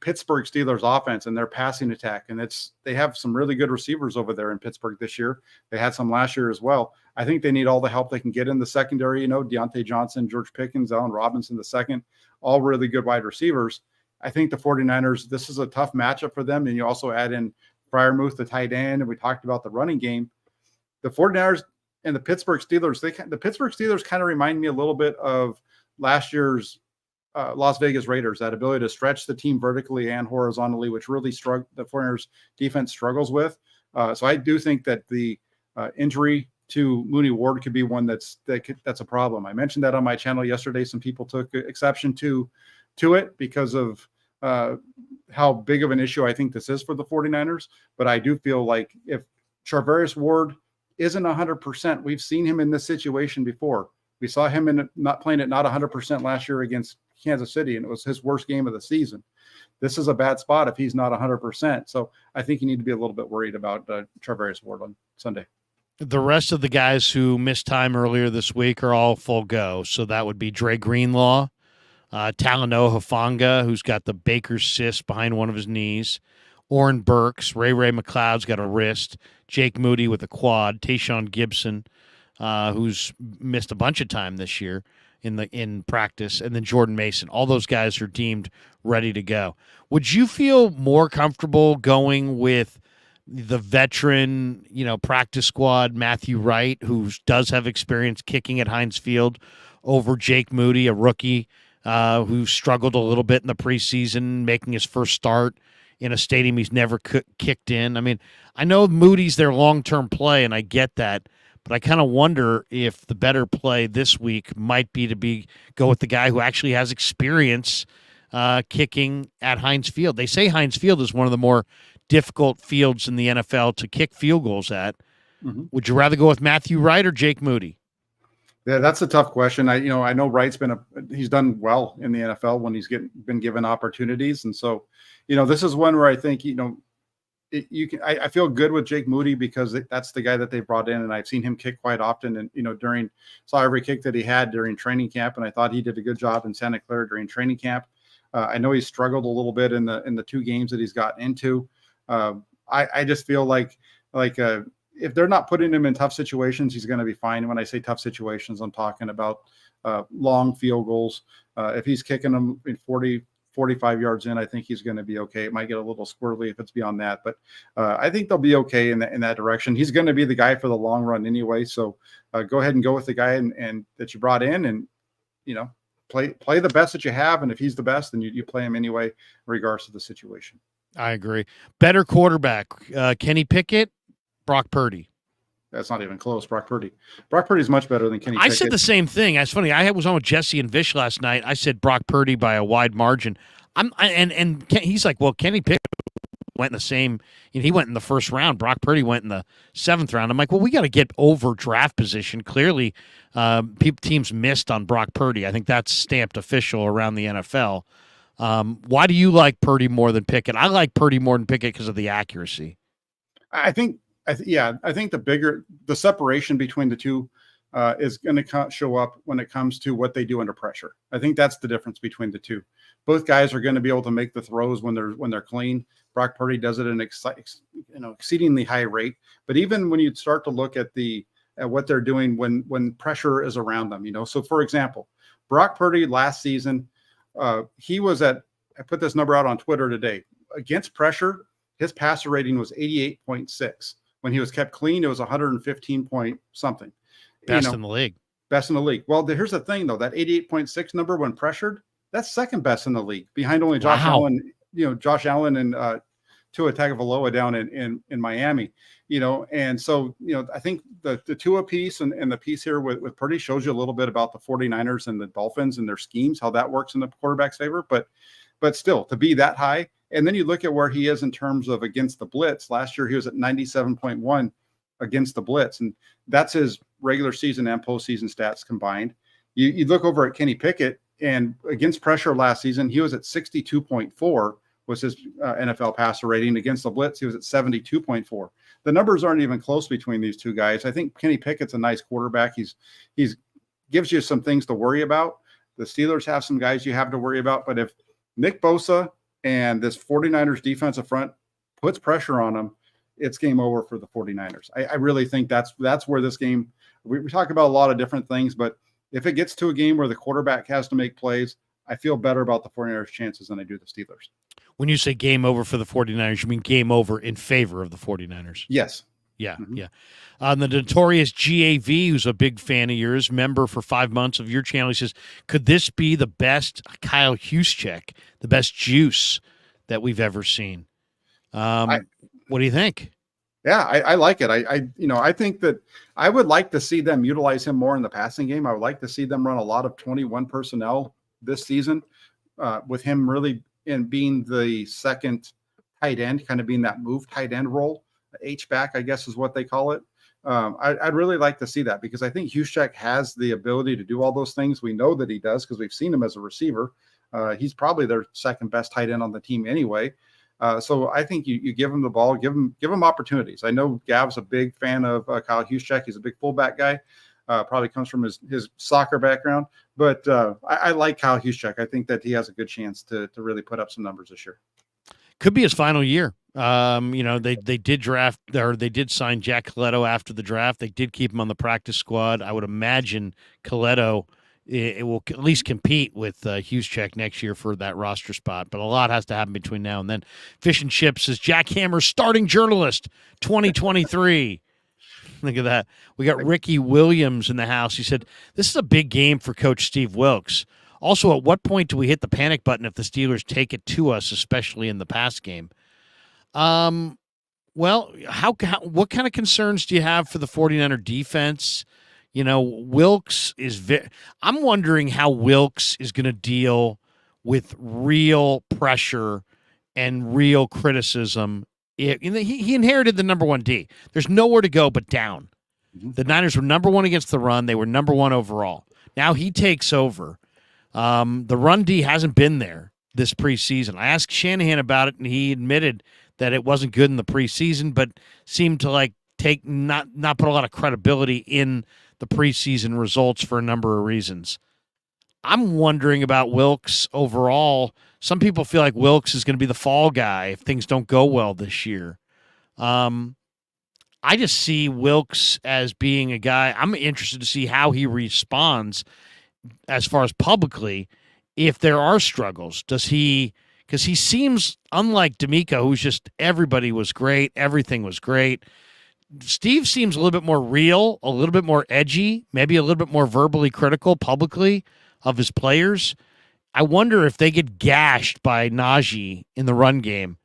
Pittsburgh Steelers offense and their passing attack, and they have some really good receivers over there in Pittsburgh this year. They had some last year as well. I think they need all the help they can get in the secondary. Deontay Johnson, George Pickens, Allen Robinson the second, all really good wide receivers. I think the 49ers, this is a tough matchup for them. And you also add in Freiermuth, the tight end, and we talked about the running game. The 49ers and the Pittsburgh Steelers, the Pittsburgh Steelers kind of remind me a little bit of last year's Las Vegas Raiders, that ability to stretch the team vertically and horizontally, which really the 49ers defense struggles with. So I do think that the injury to Mooney Ward could be one that's a problem. I mentioned that on my channel yesterday. Some people took exception to it because of how big of an issue I think this is for the 49ers. But I do feel like if Charvarius Ward isn't 100%, we've seen him in this situation before. We saw him not playing at not 100% last year against Kansas City, and it was his worst game of the season. This is a bad spot if he's not 100%. So I think you need to be a little bit worried about Charvarius Ward on Sunday. The rest of the guys who missed time earlier this week are all full go. So that would be Dre Greenlaw, Talanoa Hufanga, who's got the Baker's cyst behind one of his knees, Oren Burks, Ray McLeod's got a wrist, Jake Moody with a quad, Tayshaun Gibson, who's missed a bunch of time this year in practice, and then Jordan Mason. All those guys are deemed ready to go. Would you feel more comfortable going with the veteran, practice squad, Matthew Wright, who does have experience kicking at Heinz Field, over Jake Moody, a rookie who struggled a little bit in the preseason, making his first start in a stadium he's never kicked in? I mean, I know Moody's their long-term play, and I get that, but I kind of wonder if the better play this week might be to go with the guy who actually has experience kicking at Heinz Field. They say Heinz Field is one of the more difficult fields in the NFL to kick field goals at. Mm-hmm. Would you rather go with Matthew Wright or Jake Moody? Yeah, that's a tough question. I know Wright's he's done well in the NFL when he's been given opportunities, and so, this is one where I think I feel good with Jake Moody because that's the guy that they brought in, and I've seen him kick quite often, and saw every kick that he had during training camp, and I thought he did a good job in Santa Clara during training camp. I know he struggled a little bit in the 2 games that he's gotten into. I just feel like if they're not putting him in tough situations, he's going to be fine. And when I say tough situations, I'm talking about long field goals. If he's kicking them in 40, 45 yards in, I think he's going to be okay. It might get a little squirrely if it's beyond that, but I think they'll be okay in that direction. He's going to be the guy for the long run anyway. So go ahead and go with the guy and that you brought in, and play the best that you have. And if he's the best, then you play him anyway, regardless of the situation. I agree. Better quarterback, Kenny Pickett, Brock Purdy. That's not even close. Brock Purdy is much better than Kenny Pickett. I said the same thing. It's funny. I was on with Jesse and Vish last night. I said Brock Purdy by a wide margin. He's like, well, Kenny Pickett went in the same. He went in the first round. Brock Purdy went in the 7th round. I'm like, well, we got to get over draft position. Clearly, teams missed on Brock Purdy. I think that's stamped official around the NFL. Why do you like Purdy more than Pickett? I like Purdy more than Pickett because of the accuracy. I think the separation between the two is going to show up when it comes to what they do under pressure. I think that's the difference between the two. Both guys are going to be able to make the throws when they're clean. Brock Purdy does it at an exceedingly high rate. But even when you start to look at what they're doing when pressure is around them, So for example, Brock Purdy last season, he was I put this number out on Twitter today. Against pressure, his passer rating was 88.6. When he was kept clean, it was 115 point something. Best in the league. Best in the league. Well, here's the thing, though. That 88.6 number when pressured, that's second best in the league, behind only Josh Allen. Josh Allen and Tua Tagovailoa down in Miami. And so I think the Tua piece and the piece here with Purdy shows you a little bit about the 49ers and the Dolphins and their schemes, how that works in the quarterback's favor. But still, to be that high. And then you look at where he is in terms of against the blitz. Last year, he was at 97.1 against the blitz. And that's his regular season and postseason stats combined. You look over at Kenny Pickett, and against pressure last season, he was at 62.4 was his NFL passer rating. Against the blitz, he was at 72.4. The numbers aren't even close between these two guys. I think Kenny Pickett's a nice quarterback. He's gives you some things to worry about. The Steelers have some guys you have to worry about. But if Nick Bosa and this 49ers defensive front puts pressure on them, it's game over for the 49ers. I really think that's where this game, we talk about a lot of different things, but if it gets to a game where the quarterback has to make plays, I feel better about the 49ers chances than I do the Steelers. When you say game over for the 49ers, you mean game over in favor of the 49ers? Yes. Yeah, yeah. The notorious GAV, who's a big fan of yours, member for 5 months of your channel, he says, could this be the best Kyle Juszczyk, the best juice that we've ever seen? What do you think? Yeah, I like it. I think that I would like to see them utilize him more in the passing game. I would like to see them run a lot of 21 personnel this season with him really in being the second tight end, kind of being that move tight end role. H-back, I guess is what they call it. I'd really like to see that because I think Juszczyk has the ability to do all those things. We know that he does because we've seen him as a receiver. He's probably their second best tight end on the team anyway. So I think you give him the ball, give him opportunities. I know Gav's a big fan of Kyle Juszczyk. He's a big fullback guy. Probably comes from his soccer background. But I like Kyle Juszczyk. I think that he has a good chance to really put up some numbers this year. Could be his final year. They did draft, or they did sign Jack Coletto after the draft. They did keep him on the practice squad. I would imagine Coletto it will at least compete with Juszczyk next year for that roster spot. But a lot has to happen between now and then. Fish and Chips says Jack Hammer, starting journalist, 2023. Look at that. We got Ricky Williams in the house. He said, this is a big game for Coach Steve Wilks. Also, at what point do we hit the panic button if the Steelers take it to us, especially in the pass game? Well, what kind of concerns do you have for the 49er defense? Wilks is I'm wondering how Wilks is going to deal with real pressure and real criticism He inherited the number one D. There's nowhere to go but down. Mhm. The Niners were number one against the run. They were number one overall. Now he takes over. The run D hasn't been there this preseason. I asked Shanahan about it, and he admitted that it wasn't good in the preseason, but seemed to take not put a lot of credibility in the preseason results for a number of reasons. I'm wondering about Wilks overall. Some people feel like Wilks is going to be the fall guy if things don't go well this year. I just see Wilks as being a guy. I'm interested to see how he responds as far as publicly if there are struggles. Does he, because he seems unlike D'Amico, who's just everybody was great, everything was great. Steve seems a little bit more real, a little bit more edgy, maybe a little bit more verbally critical publicly of his players. I wonder if they get gashed by Najee in the run game.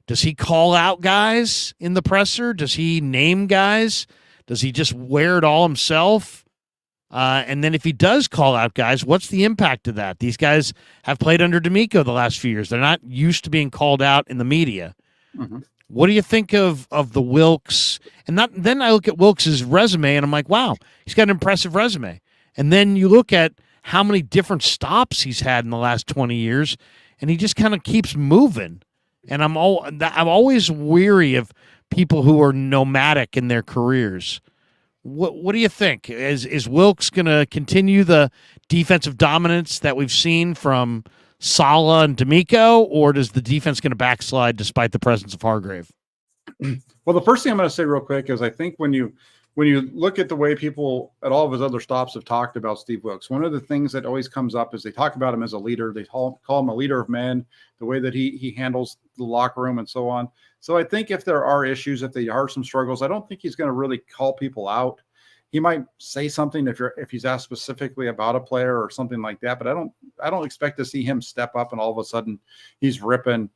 Does he call out guys in the presser? Does he name guys? Does he just wear it all himself? And then if he does call out guys, what's the impact of that? These guys have played under D'Amico the last few years. They're not used to being called out in the media. Mm-hmm. What do you think of the Wilks? And then I look at Wilks' resume, and I'm like, wow, he's got an impressive resume. And then you look at how many different stops he's had in the last 20 years, and he just kind of keeps moving. And I'm always weary of people who are nomadic in their careers. What do you think? Is Wilks going to continue the defensive dominance that we've seen from Saleh and D'Amico, or does the defense going to backslide despite the presence of Hargrave? Well, the first thing I'm going to say real quick is I think when you look at the way people at all of his other stops have talked about Steve Wilks, one of the things that always comes up is they talk about him as a leader. They call him a leader of men, the way that he handles the locker room and so on. So I think if there are issues, if there are some struggles, I don't think he's going to really call people out. He might say something if he's asked specifically about a player or something like that, but I don't expect to see him step up and all of a sudden he's ripping,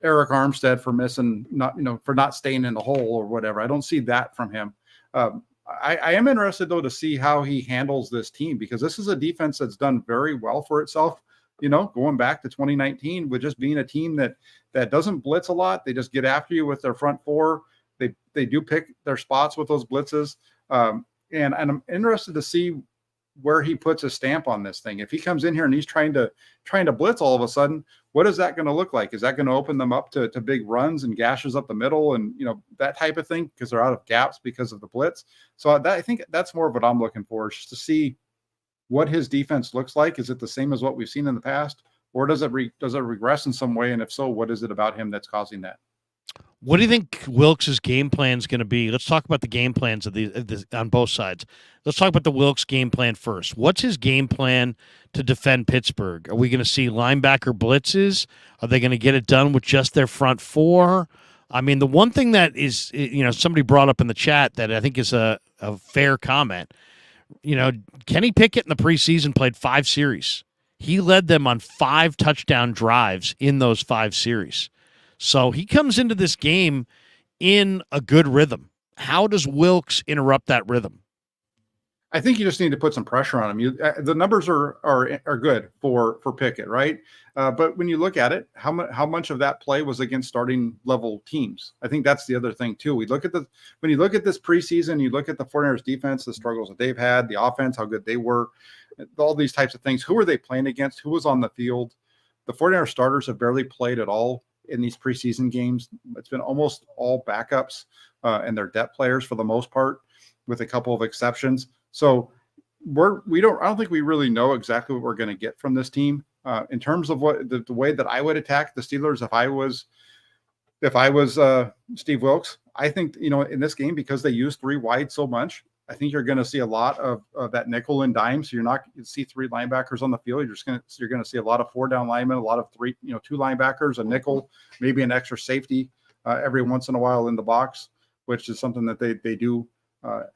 Eric Armstead for for not staying in the hole or whatever. I don't see that from him. I am interested though to see how he handles this team, because this is a defense that's done very well for itself. Going back to 2019 with just being a team that doesn't blitz a lot. They just get after you with their front four. They do pick their spots with those blitzes. And I'm interested to see where he puts a stamp on this thing. If he comes in here and he's trying to blitz all of a sudden, what is that going to look like? Is that going to open them up to big runs and gashes up the middle and that type of thing, because they're out of gaps because of the blitz? So I think that's more of what I'm looking for, is just to see what his defense looks like. Is it the same as what we've seen in the past, or does it regress in some way? And if so, what is it about him that's causing that? What do you think Wilks' game plan is going to be? Let's talk about the game plans of on both sides. Let's talk about the Wilks game plan first. What's his game plan to defend Pittsburgh? Are we going to see linebacker blitzes? Are they going to get it done with just their front four? I mean, the one thing that is, somebody brought up in the chat that I think is a fair comment. Kenny Pickett in the preseason played 5 series. He led them on 5 touchdown drives in those 5 series. So he comes into this game in a good rhythm. How does Wilks interrupt that rhythm? I think you just need to put some pressure on him. The numbers are good for Pickett, right? But when you look at it, how much of that play was against starting level teams? I think that's the other thing too. When you look at this preseason, you look at the 49ers defense, the struggles that they've had, the offense, how good they were, all these types of things. Who were they playing against? Who was on the field? The 49ers starters have barely played at all in these preseason games. It's been almost all backups and their depth players for the most part, with a couple of exceptions. So I don't think we really know exactly what we're going to get from this team in terms of what the way that I would attack the Steelers if I was Steve Wilks. I think in this game, because they use 3 wide so much, I think you're going to see a lot of that nickel and dime. So you're not going to see 3 linebackers on the field. You're going to see a lot of 4 down linemen, a lot of 2 linebackers, a nickel, maybe an extra safety every once in a while in the box, which is something that they do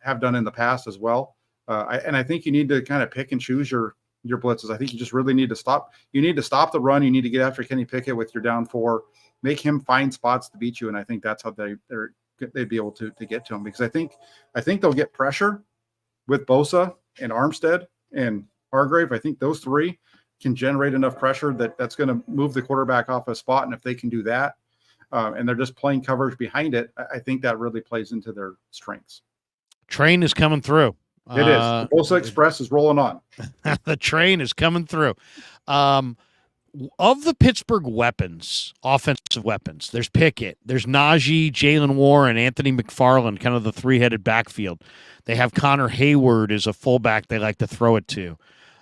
have done in the past as well. And I think you need to kind of pick and choose your blitzes. I think you just really need to stop. You need to stop the run. You need to get after Kenny Pickett with your down 4, make him find spots to beat you. And I think that's how they'd be able to get to him, because I think they'll get pressure with Bosa and Armstead and Hargrave. I think those 3 can generate enough pressure that's going to move the quarterback off a spot. And if they can do that, and they're just playing coverage behind it, I think that really plays into their strengths. Train is coming through. It is. The Bosa Express is rolling on. The train is coming through. Of the Pittsburgh weapons, offensive weapons, there's Pickett, there's Najee, Jalen Warren, Anthony McFarland, kind of the three-headed backfield. They have Connor Hayward as a fullback they like to throw it to.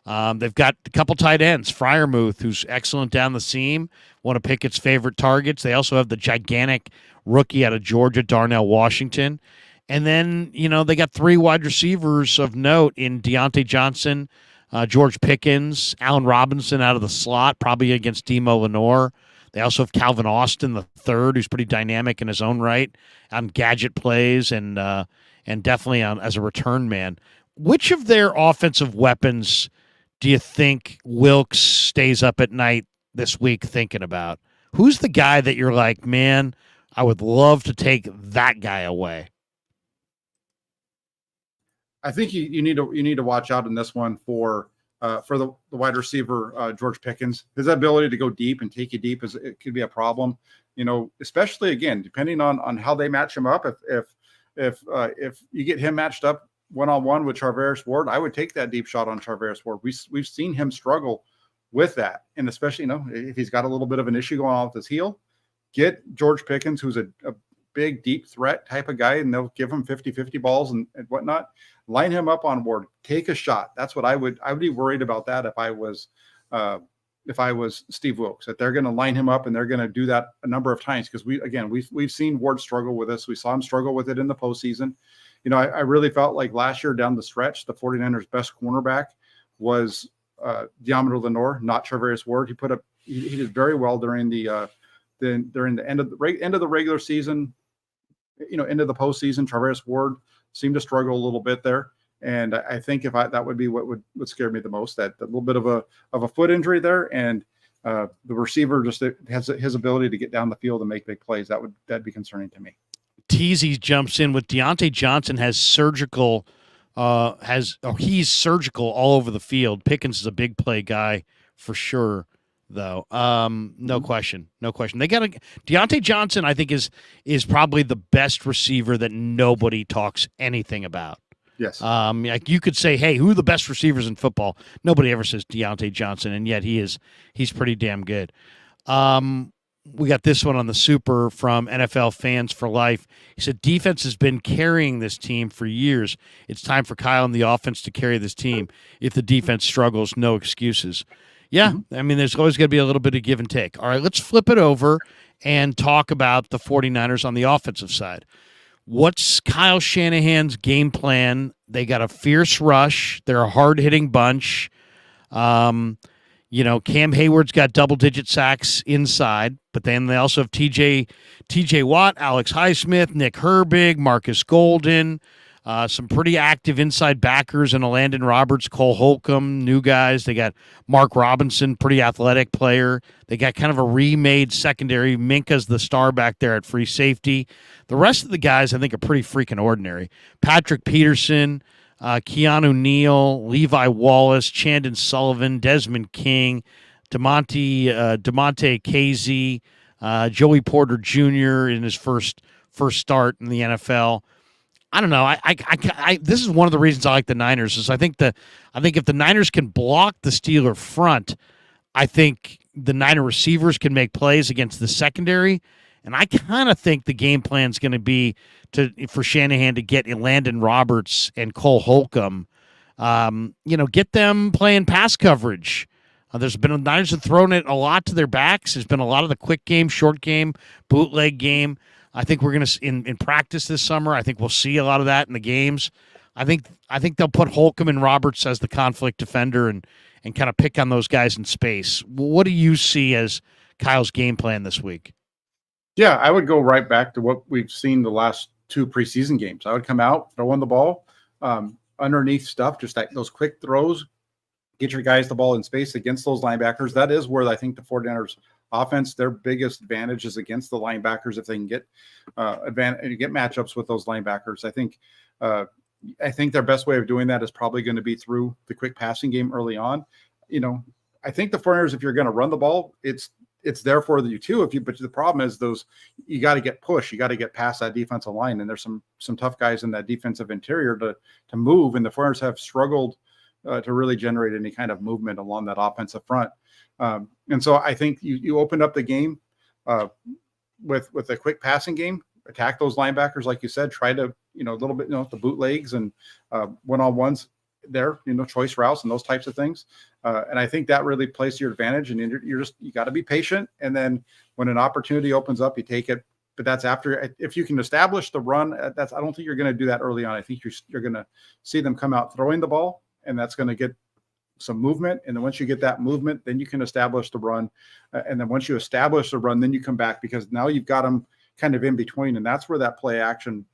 They've got a couple tight ends, Freiermuth, who's excellent down the seam, one of Pickett's favorite targets. They also have the gigantic rookie out of Georgia, Darnell Washington. And then, they got three wide receivers of note in Deontay Johnson, George Pickens, Allen Robinson out of the slot, probably against Demo Lenore. They also have Calvin Austin, the third, who's pretty dynamic in his own right on gadget plays and definitely as a return man. Which of their offensive weapons do you think Wilkes stays up at night this week thinking about? Who's the guy that you're like, man, I would love to take that guy away? I think you need to watch out in this one for the wide receiver George Pickens. His ability to go deep and take you deep it could be a problem. Especially again depending on how they match him up. If you get him matched up one-on-one with Charvarius Ward, I would take that deep shot on Charvarius Ward. We've seen him struggle with that, and especially if he's got a little bit of an issue going on with his heel, get George Pickens, who's a big deep threat type of guy, and they'll give him 50-50 balls and whatnot. Line him up on Ward, take a shot. That's what I would be worried about that if I was Steve Wilkes, that they're going to line him up and they're going to do that a number of times, because we've seen Ward struggle with this. We saw him struggle with it in the postseason. I really felt like last year down the stretch, the 49ers best cornerback was Deommodore Lenoir, not Charvarius Ward. He did very well during the end of the regular season, into the postseason. Charvarius Ward seemed to struggle a little bit there, and I think that would be what would scare me the most, that a little bit of a foot injury there, and the receiver just has his ability to get down the field and make big plays. That'd be concerning to me. Teasy jumps in with Deontay Johnson he's surgical all over the field. Pickens is a big play guy for sure, though. No question. They got Deontay Johnson, I think, is probably the best receiver that nobody talks anything about. Yes. Like you could say, hey, who are the best receivers in football? Nobody ever says Deontay Johnson, and yet he's pretty damn good. We got this one on the Super from NFL Fans for Life. He said, defense has been carrying this team for years. It's time for Kyle and the offense to carry this team. If the defense struggles, no excuses. Yeah, mm-hmm. I mean, there's always going to be a little bit of give and take. All right, let's flip it over and talk about the 49ers on the offensive side. What's Kyle Shanahan's game plan? They got a fierce rush. They're a hard-hitting bunch. Cam Hayward's got double-digit sacks inside, but then they also have TJ Watt, Alex Highsmith, Nick Herbig, Marcus Golden, some pretty active inside backers in Landon Roberts, Cole Holcomb, new guys. They got Mark Robinson, pretty athletic player. They got kind of a remade secondary. Minka's the star back there at free safety. The rest of the guys, I think, are pretty freaking ordinary. Patrick Peterson, Keanu Neal, Levi Wallace, Chandon Sullivan, Desmond King, Damonte Casey, Joey Porter Jr. in his first start in the NFL. I don't know. I this is one of the reasons I like the Niners. Is I think if the Niners can block the Steeler front, I think the Niner receivers can make plays against the secondary. And I kind of think the game plan is going to be for Shanahan to get Landon Roberts and Cole Holcomb, get them playing pass coverage. The Niners have thrown it a lot to their backs. There's been a lot of the quick game, short game, bootleg game. I think we're going to in practice this summer. I think we'll see a lot of that in the games. I think they'll put Holcomb and Roberts as the conflict defender and kind of pick on those guys in space. What do you see as Kyle's game plan this week? Yeah, I would go right back to what we've seen the last two preseason games. I would come out, throw in the ball, underneath stuff, just like those quick throws, get your guys the ball in space against those linebackers. That is where I think the 49ers offense, their biggest advantage is against the linebackers. If they can get get matchups with those linebackers, I think their best way of doing that is probably going to be through the quick passing game early on. I think the 49ers, if you're going to run the ball, it's it's there for you too. But the problem is you got to get pushed. You got to get past that defensive line. And there's some tough guys in that defensive interior to move. And the 49ers have struggled to really generate any kind of movement along that offensive front. And so I think you opened up the game with a quick passing game, attack those linebackers, like you said, try to, a little bit, the bootlegs and one-on-ones there, choice routes and those types of things. And I think that really plays to your advantage. And you got to be patient. And then when an opportunity opens up, you take it. But that's after, if you can establish the run, I don't think you're going to do that early on. I think you're going to see them come out throwing the ball, and that's going to get some movement. And then once you get that movement, then you can establish the run. And then once you establish the run, then you come back, because now you've got them kind of in between. And that's where that play action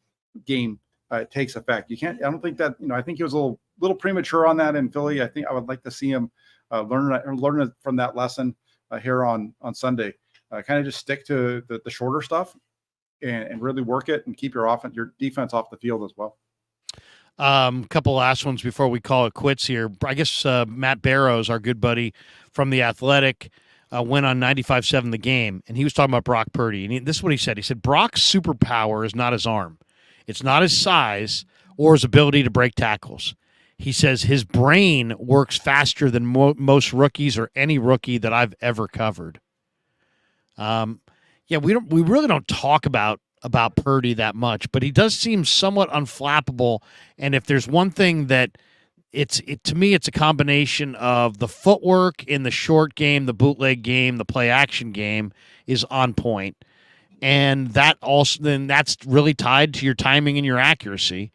game takes effect. I don't think that, I think he was a little premature on that in Philly. I think I would like to see him learn from that lesson here on Sunday. Kind of just stick to the shorter stuff and really work it and keep your defense off the field as well. Couple last ones before we call it quits here. I guess Matt Barrows, our good buddy from The Athletic, went on 95.7 The Game, and he was talking about Brock Purdy. And this is what he said. He said, Brock's superpower is not his arm. It's not his size or his ability to break tackles. He says his brain works faster than most rookies or any rookie that I've ever covered. We really don't talk about Purdy that much, but he does seem somewhat unflappable. And if there's one thing that to me, it's a combination of the footwork in the short game, the bootleg game, the play action game is on point. And that's really tied to your timing and your accuracy.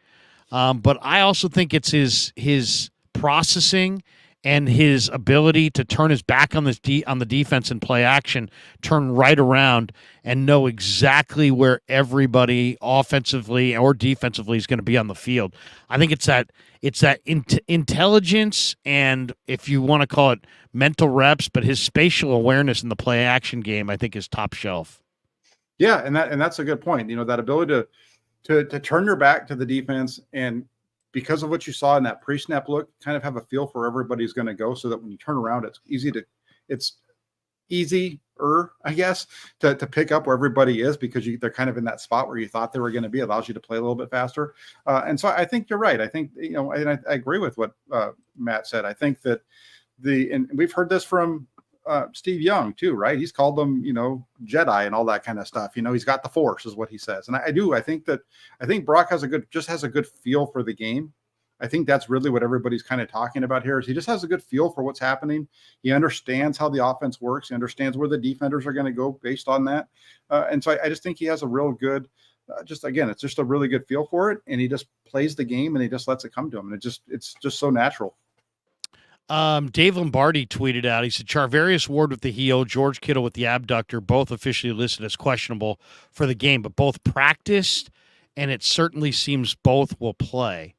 But I also think it's his processing and his ability to turn his back on the defense and play action, turn right around and know exactly where everybody offensively or defensively is going to be on the field. I think it's that intelligence, and if you want to call it mental reps, but his spatial awareness in the play action game, I think, is top shelf. Yeah, and that's a good point. That ability to turn your back to the defense, and because of what you saw in that pre-snap look, kind of have a feel for where everybody's going to go, so that when you turn around, it's easier, I guess, to pick up where everybody is, because they're kind of in that spot where you thought they were going to be. It allows you to play a little bit faster. And so I think you're right. I think, and I agree with what Matt said. I think that and we've heard this from Steve Young too, right? He's called them, Jedi and all that kind of stuff. He's got the Force, is what he says. And I think Brock has a good feel for the game. I think that's really what everybody's kind of talking about here, is he just has a good feel for what's happening. He understands how the offense works. He understands where the defenders are going to go based on that. And so I just think he has a real good, it's just a really good feel for it. And he just plays the game and he just lets it come to him. And it's just so natural. Dave Lombardi tweeted out, he said, Charvarius Ward with the heel, George Kittle with the abductor, both officially listed as questionable for the game, but both practiced, and it certainly seems both will play.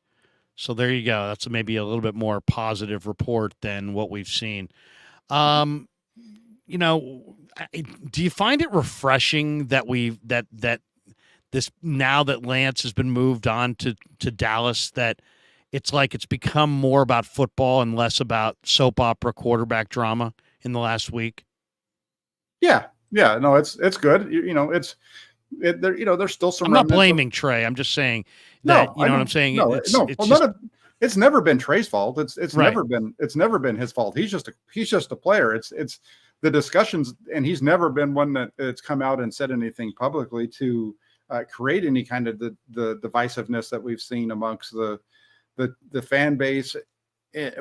So there you go. That's maybe a little bit more positive report than what we've seen. Do you find it refreshing that this, now that Lance has been moved on to Dallas, that it's like it's become more about football and less about soap opera quarterback drama in the last week? Yeah. No, it's good. There's still some. I'm not blaming Trey. I'm just saying that, what I'm saying? No, it's never been Trey's fault. It's right. never been his fault. He's just a player. It's the discussions, and he's never been one that's come out and said anything publicly to create any kind of the divisiveness that we've seen amongst the fan base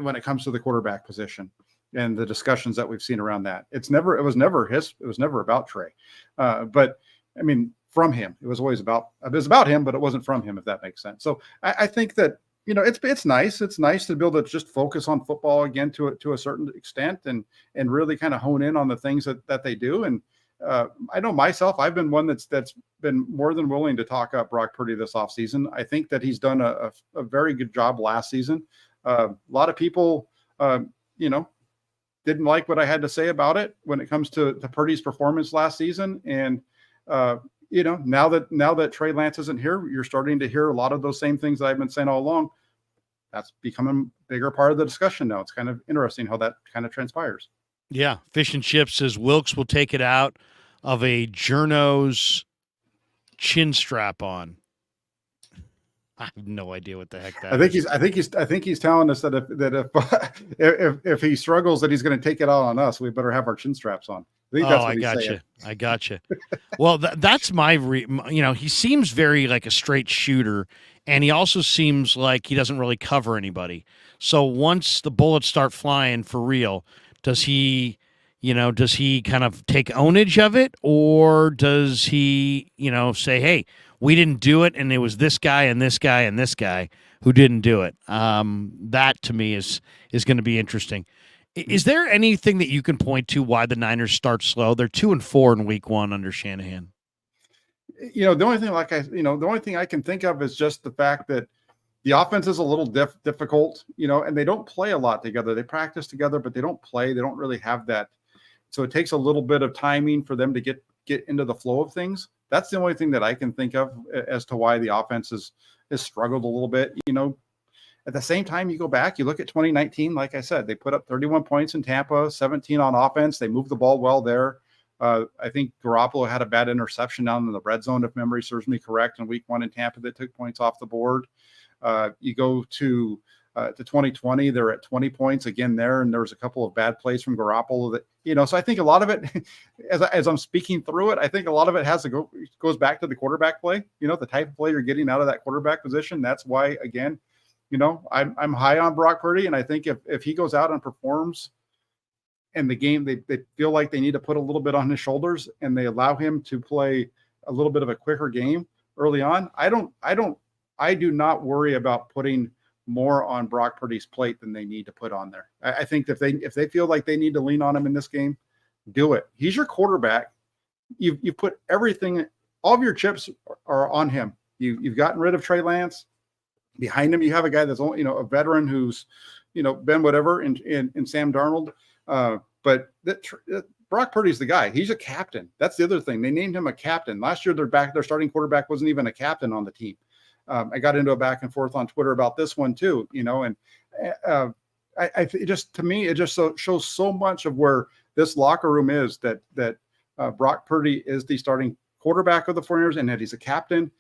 when it comes to the quarterback position and the discussions that we've seen around that. It was never about Trey. But I mean, from him, it was about him, but it wasn't from him, if that makes sense. So I think that, it's nice. It's nice to be able to just focus on football again to a certain extent and really kind of hone in on the things that they do. And I know myself, I've been one that's been more than willing to talk up Brock Purdy this offseason. I think that he's done a very good job last season. A lot of people, didn't like what I had to say about it when it comes to Purdy's performance last season. And, now that Trey Lance isn't here, you're starting to hear a lot of those same things that I've been saying all along. That's becoming a bigger part of the discussion now. It's kind of interesting how that kind of transpires. Yeah, Fish and Chips says Wilkes will take it out of a journo's chin strap on. I have no idea what the heck that is. I think he's telling us that if he struggles, that he's going to take it out on us. We better have our chin straps on. I think that's what he's saying. I gotcha. Well, that's my he seems very like a straight shooter, and he also seems like he doesn't really cover anybody. So once the bullets start flying for real, does he kind of take ownage of it, or does he, say, hey, we didn't do it, and it was this guy and this guy and this guy who didn't do it? That to me is going to be interesting. Is there anything that you can point to why the Niners start slow? They're 2-4 in week 1 under Shanahan. The only thing I can think of is just the fact that the offense is a little difficult, and they don't play a lot together. They practice together, but they don't play. They don't really have that. So it takes a little bit of timing for them to get into the flow of things. That's the only thing that I can think of as to why the offense has struggled a little bit. At the same time, you go back, you look at 2019, like I said, they put up 31 points in Tampa, 17 on offense. They moved the ball well there. I think Garoppolo had a bad interception down in the red zone, if memory serves me correct, in week 1 in Tampa that took points off the board. You go to 2020, they're at 20 points again there, and there was a couple of bad plays from Garoppolo that, so I think a lot of it, as I'm speaking through it, I think a lot of it goes back to the quarterback play, the type of play you're getting out of that quarterback position. That's why, again, I'm high on Brock Purdy, and I think if he goes out and performs in the game, they feel like they need to put a little bit on his shoulders, and they allow him to play a little bit of a quicker game early on. I do not worry about putting more on Brock Purdy's plate than they need to put on there. I think if they feel like they need to lean on him in this game, do it. He's your quarterback. You put everything, all of your chips are on him. You've gotten rid of Trey Lance. Behind him, you have a guy that's only, a veteran who's, been whatever in Sam Darnold. But Brock Purdy's the guy. He's a captain. That's the other thing. They named him a captain. Last year, their starting quarterback wasn't even a captain on the team. I got into a back and forth on Twitter about this one too, and to me, it just shows so much of where this locker room is that Brock Purdy is the starting quarterback of the 49ers and that he's a captain.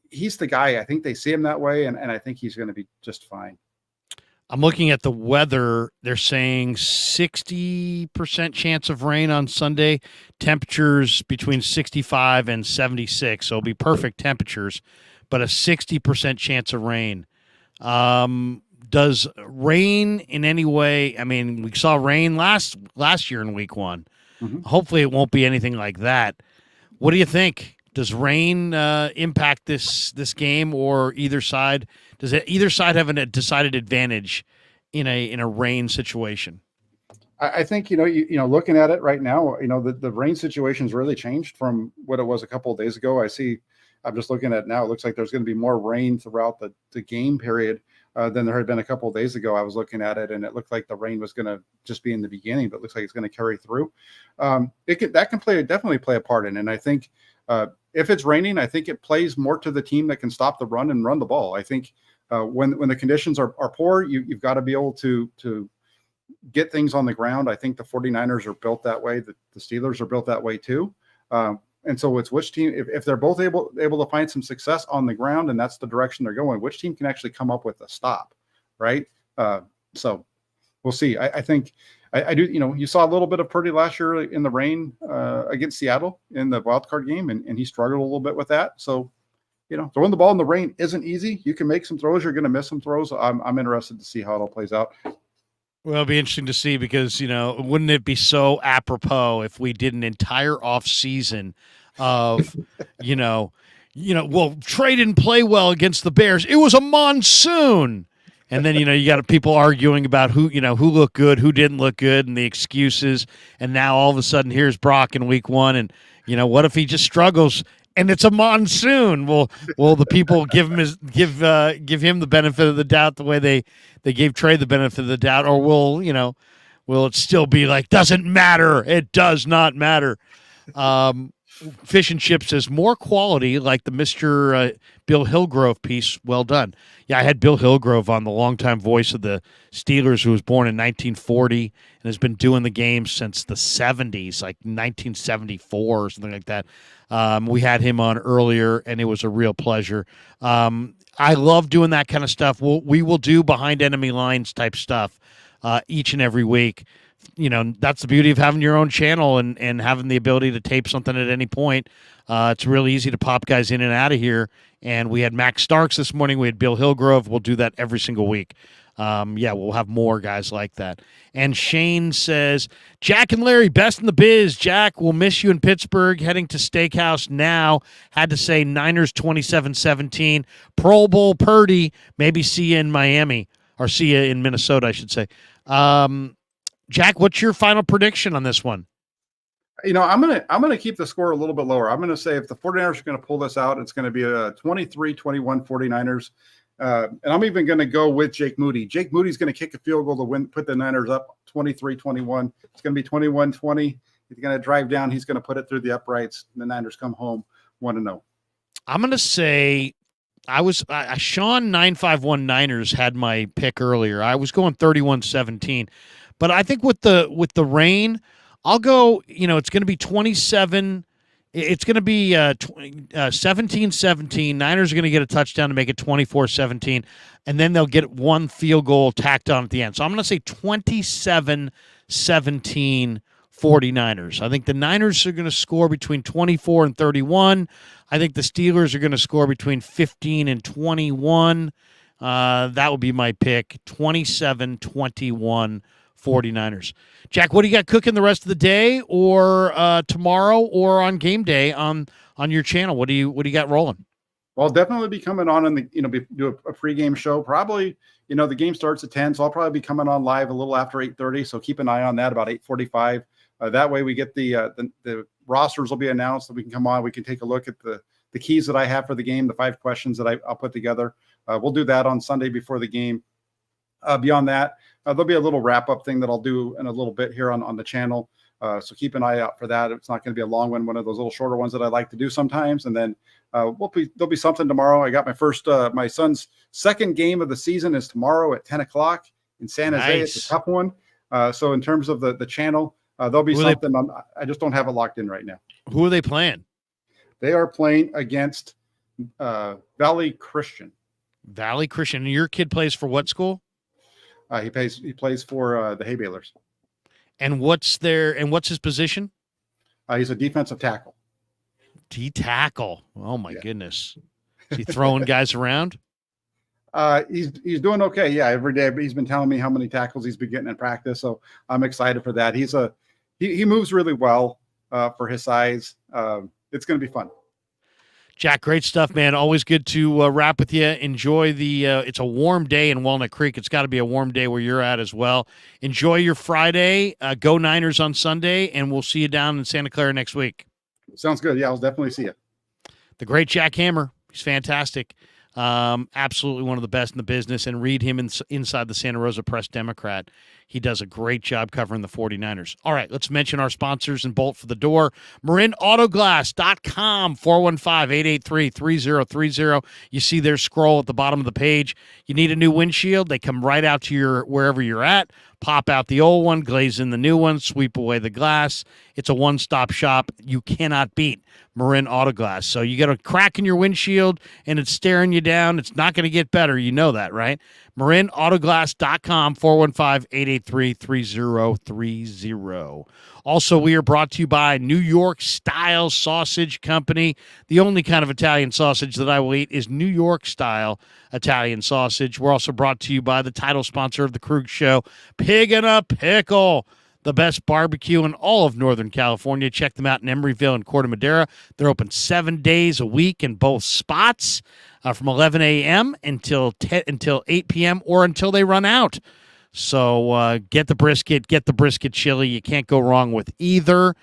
He's the guy. I think they see him that way, and I think he's going to be just fine. I'm looking at the weather. They're saying 60% chance of rain on Sunday, temperatures between 65 and 76. So it'll be perfect temperatures, but a 60% chance of rain. Does rain in any way, I mean, we saw rain last year in week 1. Mm-hmm. Hopefully it won't be anything like that. What do you think? Does rain impact this game, or either side? Does either side have a decided advantage in a rain situation? I think looking at it right now, the rain situation's really changed from what it was a couple of days ago. I'm just looking at it now. It looks like there's going to be more rain throughout the game period than there had been a couple of days ago. I was looking at it, and it looked like the rain was going to just be in the beginning, but it looks like it's going to carry through. That can definitely play a part in it. And I think if it's raining, I think it plays more to the team that can stop the run and run the ball. I think when the conditions are poor, you've got to be able to get things on the ground. I think the 49ers are built that way. The Steelers are built that way too. And so it's which team, if they're both able to find some success on the ground, and that's the direction they're going, which team can actually come up with a stop, right? So we'll see. I think I do. You saw a little bit of Purdy last year in the rain against Seattle in the wild card game, and he struggled a little bit with that. So, throwing the ball in the rain isn't easy. You can make some throws. You're going to miss some throws. I'm interested to see how it all plays out. Well, it'll be interesting to see because, wouldn't it be so apropos if we did an entire off season of, well, Trey didn't play well against the Bears. It was a monsoon. And then, you got people arguing about who looked good, who didn't look good, and the excuses. And now all of a sudden here's Brock in week 1. And, what if he just struggles and it's a monsoon? Will the people give him the benefit of the doubt the way they gave Trey the benefit of the doubt, or will it still be like, doesn't matter? It does not matter. Fish and Chips says more quality, like the Mr. Bill Hillgrove piece. Well done. Yeah, I had Bill Hillgrove on, the longtime voice of the Steelers, who was born in 1940 and has been doing the game since the 70s, like 1974 or something like that. We had him on earlier, and it was a real pleasure. I love doing that kind of stuff. We will do behind enemy lines type stuff each and every week. That's the beauty of having your own channel and having the ability to tape something at any point. It's really easy to pop guys in and out of here. And we had Max Starks this morning. We had Bill Hillgrove. We'll do that every single week. We'll have more guys like that. And Shane says, Jack and Larry, best in the biz. Jack, we'll miss you in Pittsburgh. Heading to Steakhouse now. Had to say Niners 27-17. Pro Bowl Purdy. Maybe see you in Miami. Or see you in Minnesota, I should say. Jack, what's your final prediction on this one? I'm gonna keep the score a little bit lower. I'm gonna say if the 49ers are gonna pull this out, it's gonna be a 23-21 49ers. And I'm even gonna go with Jake Moody. Jake Moody's gonna kick a field goal to win, put the Niners up 23-21. It's gonna be 21-20. He's gonna drive down. He's gonna put it through the uprights. And the Niners come home 1-0. I'm gonna say Sean 951 Niners had my pick earlier. I was going 31-17. But I think with the rain, I'll go, it's going to be 27. It's going to be 17-17. Niners are going to get a touchdown to make it 24-17. And then they'll get one field goal tacked on at the end. So I'm going to say 27-17 49ers. I think the Niners are going to score between 24 and 31. I think the Steelers are going to score between 15 and 21. That would be my pick, 27-21 49ers. Jack, what do you got cooking the rest of the day or tomorrow or on game day on your channel? What do you got rolling? Well, I'll definitely be coming on and do a pregame show. Probably, the game starts at 10, so I'll probably be coming on live a little after 8:30. So keep an eye on that about 8:45. That way we get the rosters will be announced, so we can come on. We can take a look at the keys that I have for the game, the 5 questions that I'll put together. We'll do that on Sunday before the game. Beyond that, there'll be a little wrap-up thing that I'll do in a little bit here on the channel. So keep an eye out for that. It's not going to be a long one of those little shorter ones that I like to do sometimes. And then there'll be something tomorrow. I got my son's second game of the season is tomorrow at 10 o'clock in San Jose. Nice. It's a tough one. So in terms of the channel, there'll be something. I just don't have it locked in right now. Who are they playing? They are playing against Valley Christian. Valley Christian. And your kid plays for what school? He plays for the Hay Balers. And what's his position? He's a defensive tackle. D-tackle. Oh my goodness. Is he throwing guys around? He's doing okay. Yeah, every day. But he's been telling me how many tackles he's been getting in practice. So I'm excited for that. He moves really well for his size. It's going to be fun. Jack, great stuff, man. Always good to wrap with you. Enjoy it's a warm day in Walnut Creek. It's got to be a warm day where you're at as well. Enjoy your Friday. Go Niners on Sunday, and we'll see you down in Santa Clara next week. Sounds good. Yeah, I'll definitely see you. The great Jack Hammer. He's fantastic. Absolutely one of the best in the business. And read him inside the Santa Rosa Press-Democrat. He does a great job covering the 49ers. All right, let's mention our sponsors and bolt for the door. MarinAutoglass.com, 415-883-3030. You see their scroll at the bottom of the page. You need a new windshield. They come right out to wherever you're at. Pop out the old one, glaze in the new one, sweep away the glass. It's a one-stop shop you cannot beat, Marin Autoglass. So you got a crack in your windshield and it's staring you down. It's not going to get better. You know that, right? MarinAutoglass.com, 415-883-3030. Also, we are brought to you by New York Style Sausage Company. The only kind of Italian sausage that I will eat is New York Style Italian sausage. We're also brought to you by the title sponsor of the Krueg Show, Pig and a Pickle, the best barbecue in all of Northern California. Check them out in Emeryville and Corte Madera. They're open 7 days a week in both spots from 11 a.m. until 8 p.m. or until they run out. So get the brisket chili. You can't go wrong with either.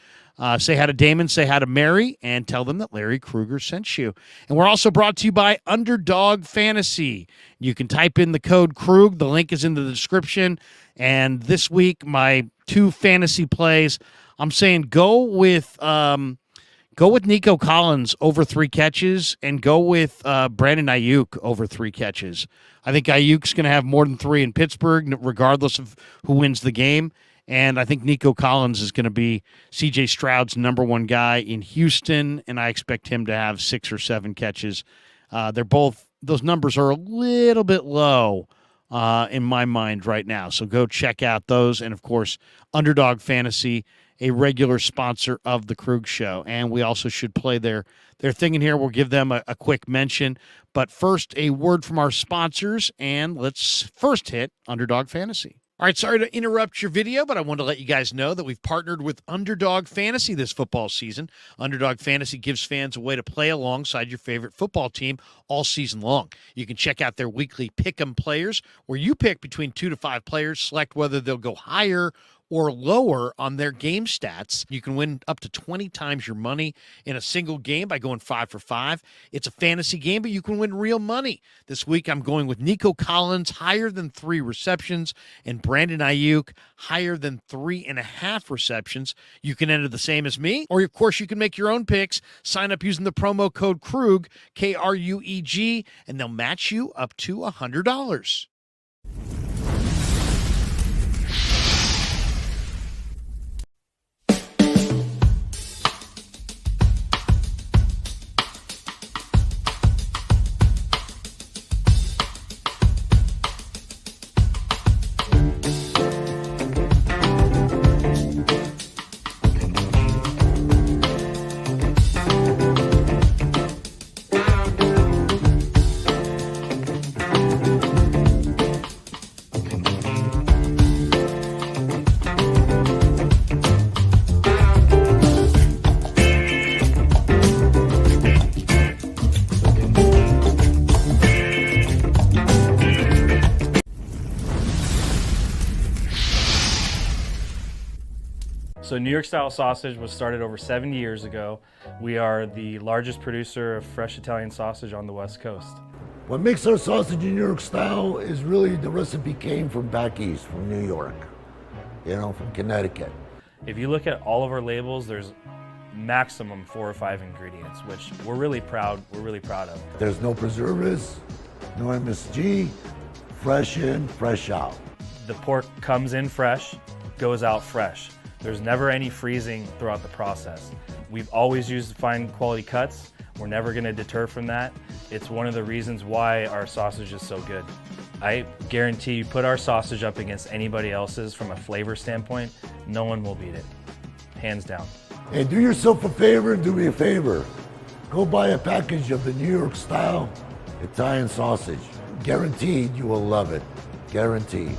Say hi to Damon, say hi to Mary, and tell them that Larry Krueger sent you. And we're also brought to you by Underdog Fantasy. You can type in the code Krug. The link is in the description. And this week, my 2 fantasy plays, I'm saying go with Go with Nico Collins over 3 catches, and go with Brandon Ayuk over 3 catches. I think Ayuk's going to have more than 3 in Pittsburgh, regardless of who wins the game. And I think Nico Collins is going to be C.J. Stroud's number 1 guy in Houston, and I expect him to have 6 or 7 catches. Those numbers are a little bit low in my mind right now. So go check out those. And, of course, Underdog Fantasy, a regular sponsor of the Krueg Show. And we also should play their thing in here. We'll give them a quick mention. But first, a word from our sponsors, and let's first hit Underdog Fantasy. All right, sorry to interrupt your video, but I want to let you guys know that we've partnered with Underdog Fantasy this football season. Underdog Fantasy gives fans a way to play alongside your favorite football team all season long. You can check out their weekly Pick'em players, where you pick between 2 to 5 players, select whether they'll go higher or lower on their game stats. You can win up to 20 times your money in a single game by going 5 for 5. It's a fantasy game, but you can win real money. This week, I'm going with Nico Collins, higher than 3 receptions, and Brandon Ayuk, higher than 3.5 receptions. You can enter the same as me, or of course, you can make your own picks. Sign up using the promo code Krueg, Krueg, and they'll match you up to $100. So New York style sausage was started over 70 years ago. We are the largest producer of fresh Italian sausage on the West Coast. What makes our sausage in New York style is really the recipe came from back east, from New York, from Connecticut. If you look at all of our labels, there's maximum 4 or 5 ingredients, which we're really proud of. There's no preservatives, no MSG, fresh in, fresh out. The pork comes in fresh, goes out fresh. There's never any freezing throughout the process. We've always used fine quality cuts. We're never gonna deter from that. It's one of the reasons why our sausage is so good. I guarantee you put our sausage up against anybody else's from a flavor standpoint, no one will beat it, hands down. Hey, do yourself a favor and do me a favor. Go buy a package of the New York style Italian sausage. Guaranteed you will love it, guaranteed.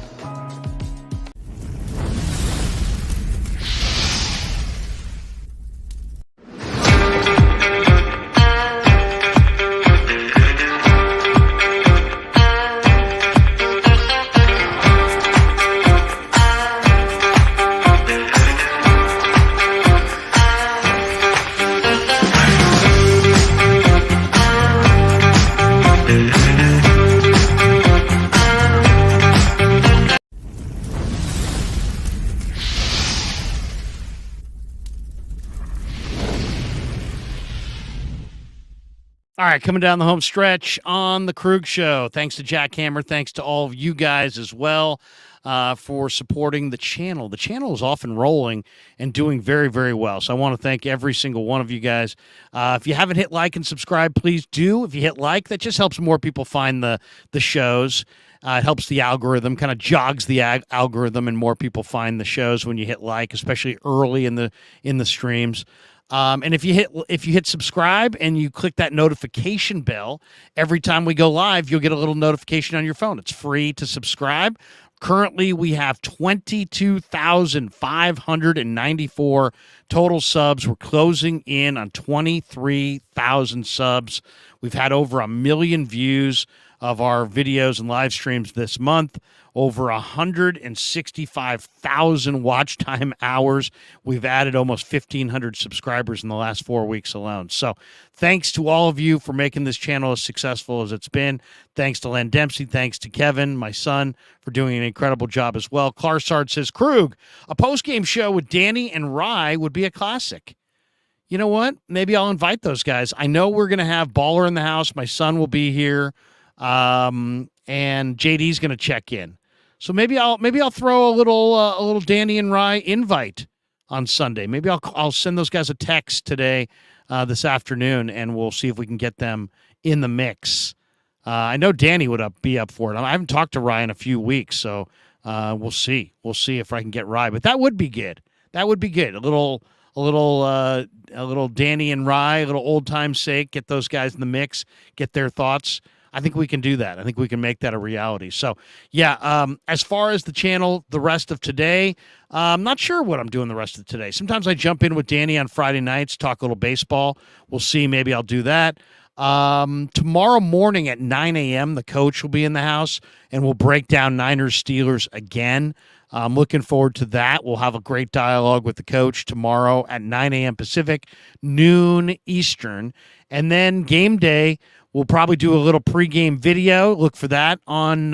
All right, coming down the home stretch on the Krueg Show. Thanks to Jack Hammer. Thanks to all of you guys as well for supporting the channel. The channel is off and rolling and doing very, very well. So I want to thank every single one of you guys. If you haven't hit like and subscribe, please do. If you hit like, that just helps more people find the shows. It helps the algorithm, kind of jogs the algorithm, and more people find the shows when you hit like, especially early in the streams. And if you hit subscribe and you click that notification bell, every time we go live, you'll get a little notification on your phone. It's free to subscribe. Currently, we have 22,594 total subs. We're closing in on 23,000 subs. We've had over 1 million views of our videos and live streams this month, over 165,000 watch time hours. We've added almost 1,500 subscribers in the last 4 weeks alone. So thanks to all of you for making this channel as successful as it's been. Thanks to Len Dempsey. Thanks to Kevin, my son, for doing an incredible job as well. Clarsard says, Krueg, a post-game show with Danny and Rye would be a classic. you know what? Maybe I'll invite those guys. I know we're going to have Baller in the house. My son will be here, and JD's going to check in. So maybe I'll throw a little Danny and Rye invite on Sunday. Maybe I'll send those guys a text today, this afternoon, and we'll see if we can get them in the mix. I know Danny would be up for it. I haven't talked to Rye in a few weeks, so we'll see. We'll see if I can get Rye, but that would be good. That would be good. A little Danny and Rye, a little old time sake. Get those guys in the mix. Get their thoughts. I think we can do that. I think we can make that a reality. So, yeah. As far as the channel, the rest of today, I'm not sure what I'm doing the rest of today. Sometimes I jump in with Danny on Friday nights, talk a little baseball. We'll see. Maybe I'll do that. Tomorrow morning at 9 a.m., the coach will be in the house, and we'll break down Niners-Steelers again. I'm looking forward to that. We'll have a great dialogue with the coach tomorrow at 9 a.m. Pacific, noon Eastern. And then game day, we'll probably do a little pregame video. Look for that on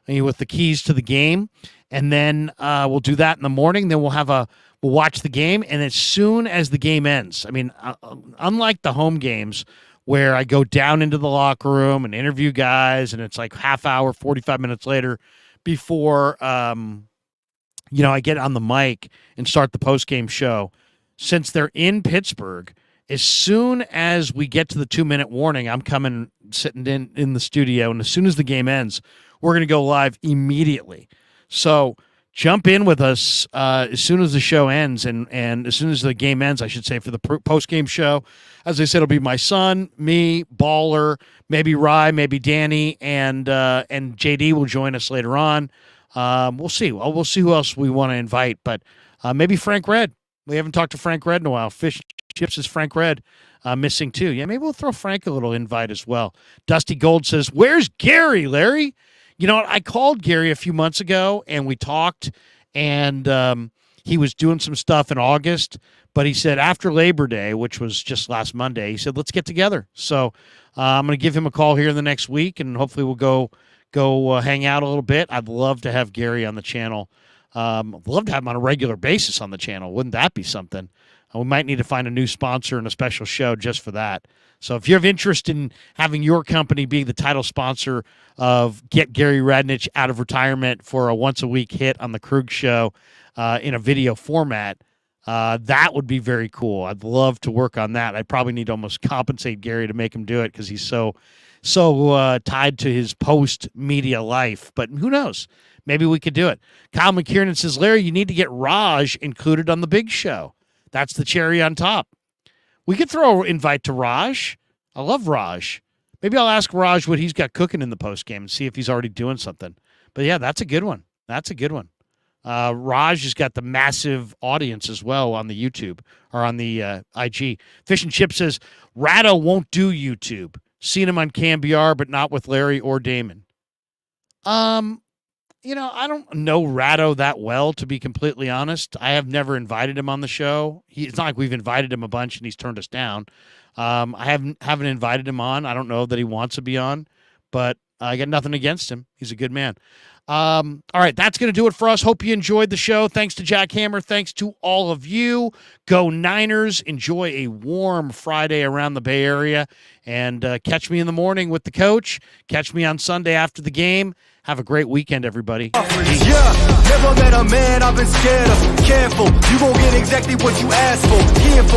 with the keys to the game. And then we'll do that in the morning. Then we'll watch the game. And as soon as the game ends, I mean, unlike the home games, where I go down into the locker room and interview guys, and it's like half hour, 45 minutes later before, I get on the mic and start the post-game show. Since they're in Pittsburgh, as soon as we get to the 2-minute warning, I'm sitting in the studio, and as soon as the game ends, we're going to go live immediately. So jump in with us as soon as the show ends, and as soon as the game ends, I should say, for the post-game show. As I said, it'll be my son, me, Baller, maybe Rye, maybe Danny, and JD will join us later on. We'll see. We'll see who else we want to invite, but maybe Frank Red. We haven't talked to Frank Red in a while. Fish Chips is Frank Red missing too. Yeah, maybe we'll throw Frank a little invite as well. Dusty Gold says, "Where's Gary, Larry?" You know what? I called Gary a few months ago, and we talked, and he was doing some stuff in August, but he said after Labor Day, which was just last Monday, he said, let's get together. So I'm going to give him a call here in the next week, and hopefully we'll go hang out a little bit. I'd love to have Gary on the channel. I'd love to have him on a regular basis on the channel. Wouldn't that be something? We might need to find a new sponsor and a special show just for that. So if you have interest in having your company being the title sponsor of Get Gary Radnich Out of Retirement for a once-a-week hit on the Krueg Show in a video format, that would be very cool. I'd love to work on that. I'd probably need to almost compensate Gary to make him do it because he's so tied to his post-media life. But who knows? Maybe we could do it. Kyle McKiernan says, Larry, you need to get Raj included on the big show. That's the cherry on top. We could throw an invite to Raj. I love Raj. Maybe I'll ask Raj what he's got cooking in the postgame and see if he's already doing something. But, yeah, that's a good one. That's a good one. Raj has got the massive audience as well on the YouTube or on the IG. Fish and Chip says, Ratto won't do YouTube. Seen him on CamBR, but not with Larry or Damon. I don't know Ratto that well, to be completely honest. I have never invited him on the show. It's not like we've invited him a bunch and he's turned us down. I haven't invited him on. I don't know that he wants to be on, but I got nothing against him. He's a good man. All right, that's going to do it for us. Hope you enjoyed the show. Thanks to Jack Hammer. Thanks to all of you. Go Niners. Enjoy a warm Friday around the Bay Area. And catch me in the morning with the coach. Catch me on Sunday after the game. Have a great weekend, everybody. Yeah, never met a man I've been scared of. Careful, you gon' get exactly what you asked for. Here for